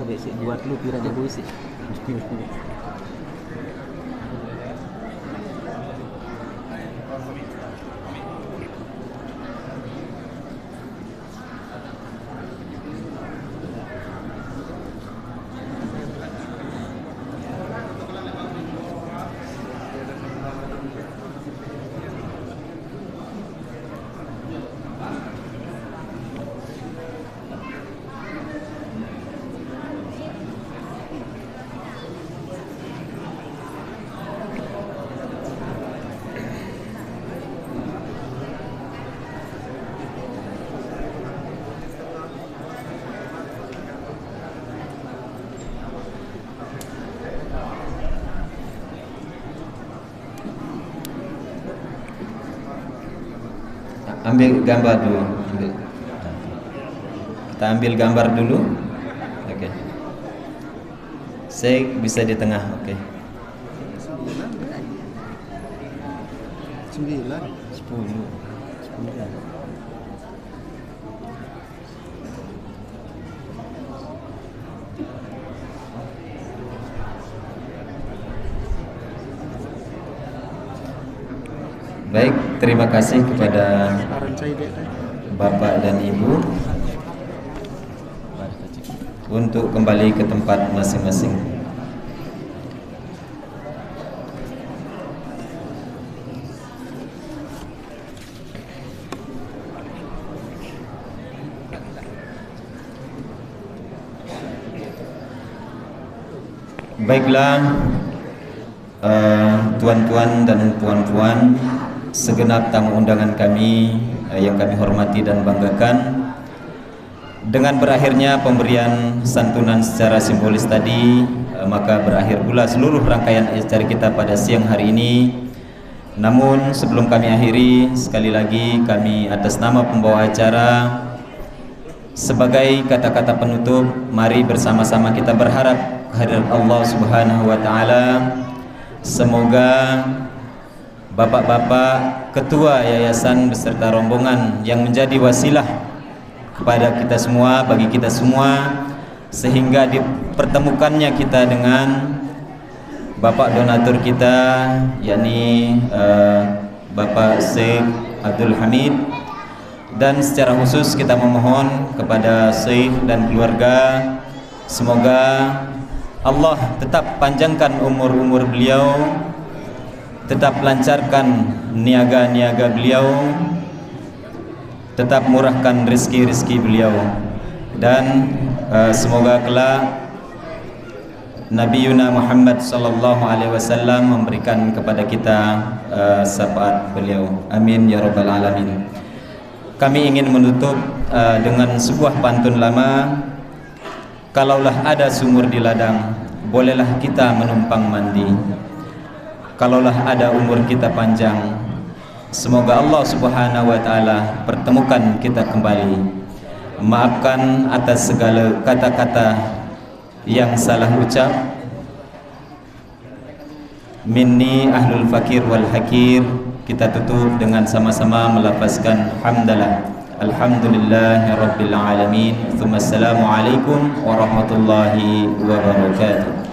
besi buat lu pira jago sih. Ambil gambar dulu. Kita ambil gambar dulu. Oke. Saya bisa di tengah. Oke. 9, 10. Baik, terima kasih kepada Bapak dan Ibu untuk kembali ke tempat masing-masing. Baiklah, tuan-tuan dan puan-puan, segenap tamu undangan kami yang kami hormati dan banggakan, dengan berakhirnya pemberian santunan secara simbolis tadi, maka berakhir pula seluruh rangkaian acara kita pada siang hari ini. Namun sebelum kami akhiri, sekali lagi kami atas nama pembawa acara, sebagai kata-kata penutup, mari bersama-sama kita berharap kehadirat Allah Subhanahu wa Ta'ala. Semoga bapak-bapak ketua yayasan beserta rombongan yang menjadi wasilah kepada kita semua, bagi kita semua, sehingga dipertemukannya kita dengan bapak donatur kita, yakni Bapak Syekh Abdul Hamid, dan secara khusus kita memohon kepada Syekh dan keluarga, semoga Allah tetap panjangkan umur-umur beliau, tetap lancarkan niaga-niaga beliau, tetap murahkan rezeki-rezeki beliau, dan Semoga kelak Nabi Yuna Muhammad sallallahu alaihi wasallam memberikan kepada kita syafaat beliau. Amin ya rabbal alamin. Kami ingin menutup dengan sebuah pantun lama. Kalaulah ada sumur di ladang, bolehlah kita menumpang mandi. Kalaulah ada umur kita panjang, semoga Allah Subhanahu wa taala pertemukan kita kembali. Maafkan atas segala kata-kata yang salah ucap. Minni ahlul fakir wal hakir. Kita tutup dengan sama-sama melafazkan hamdalah. Alhamdulillahi rabbil alamin. Assalamualaikum warahmatullahi wabarakatuh.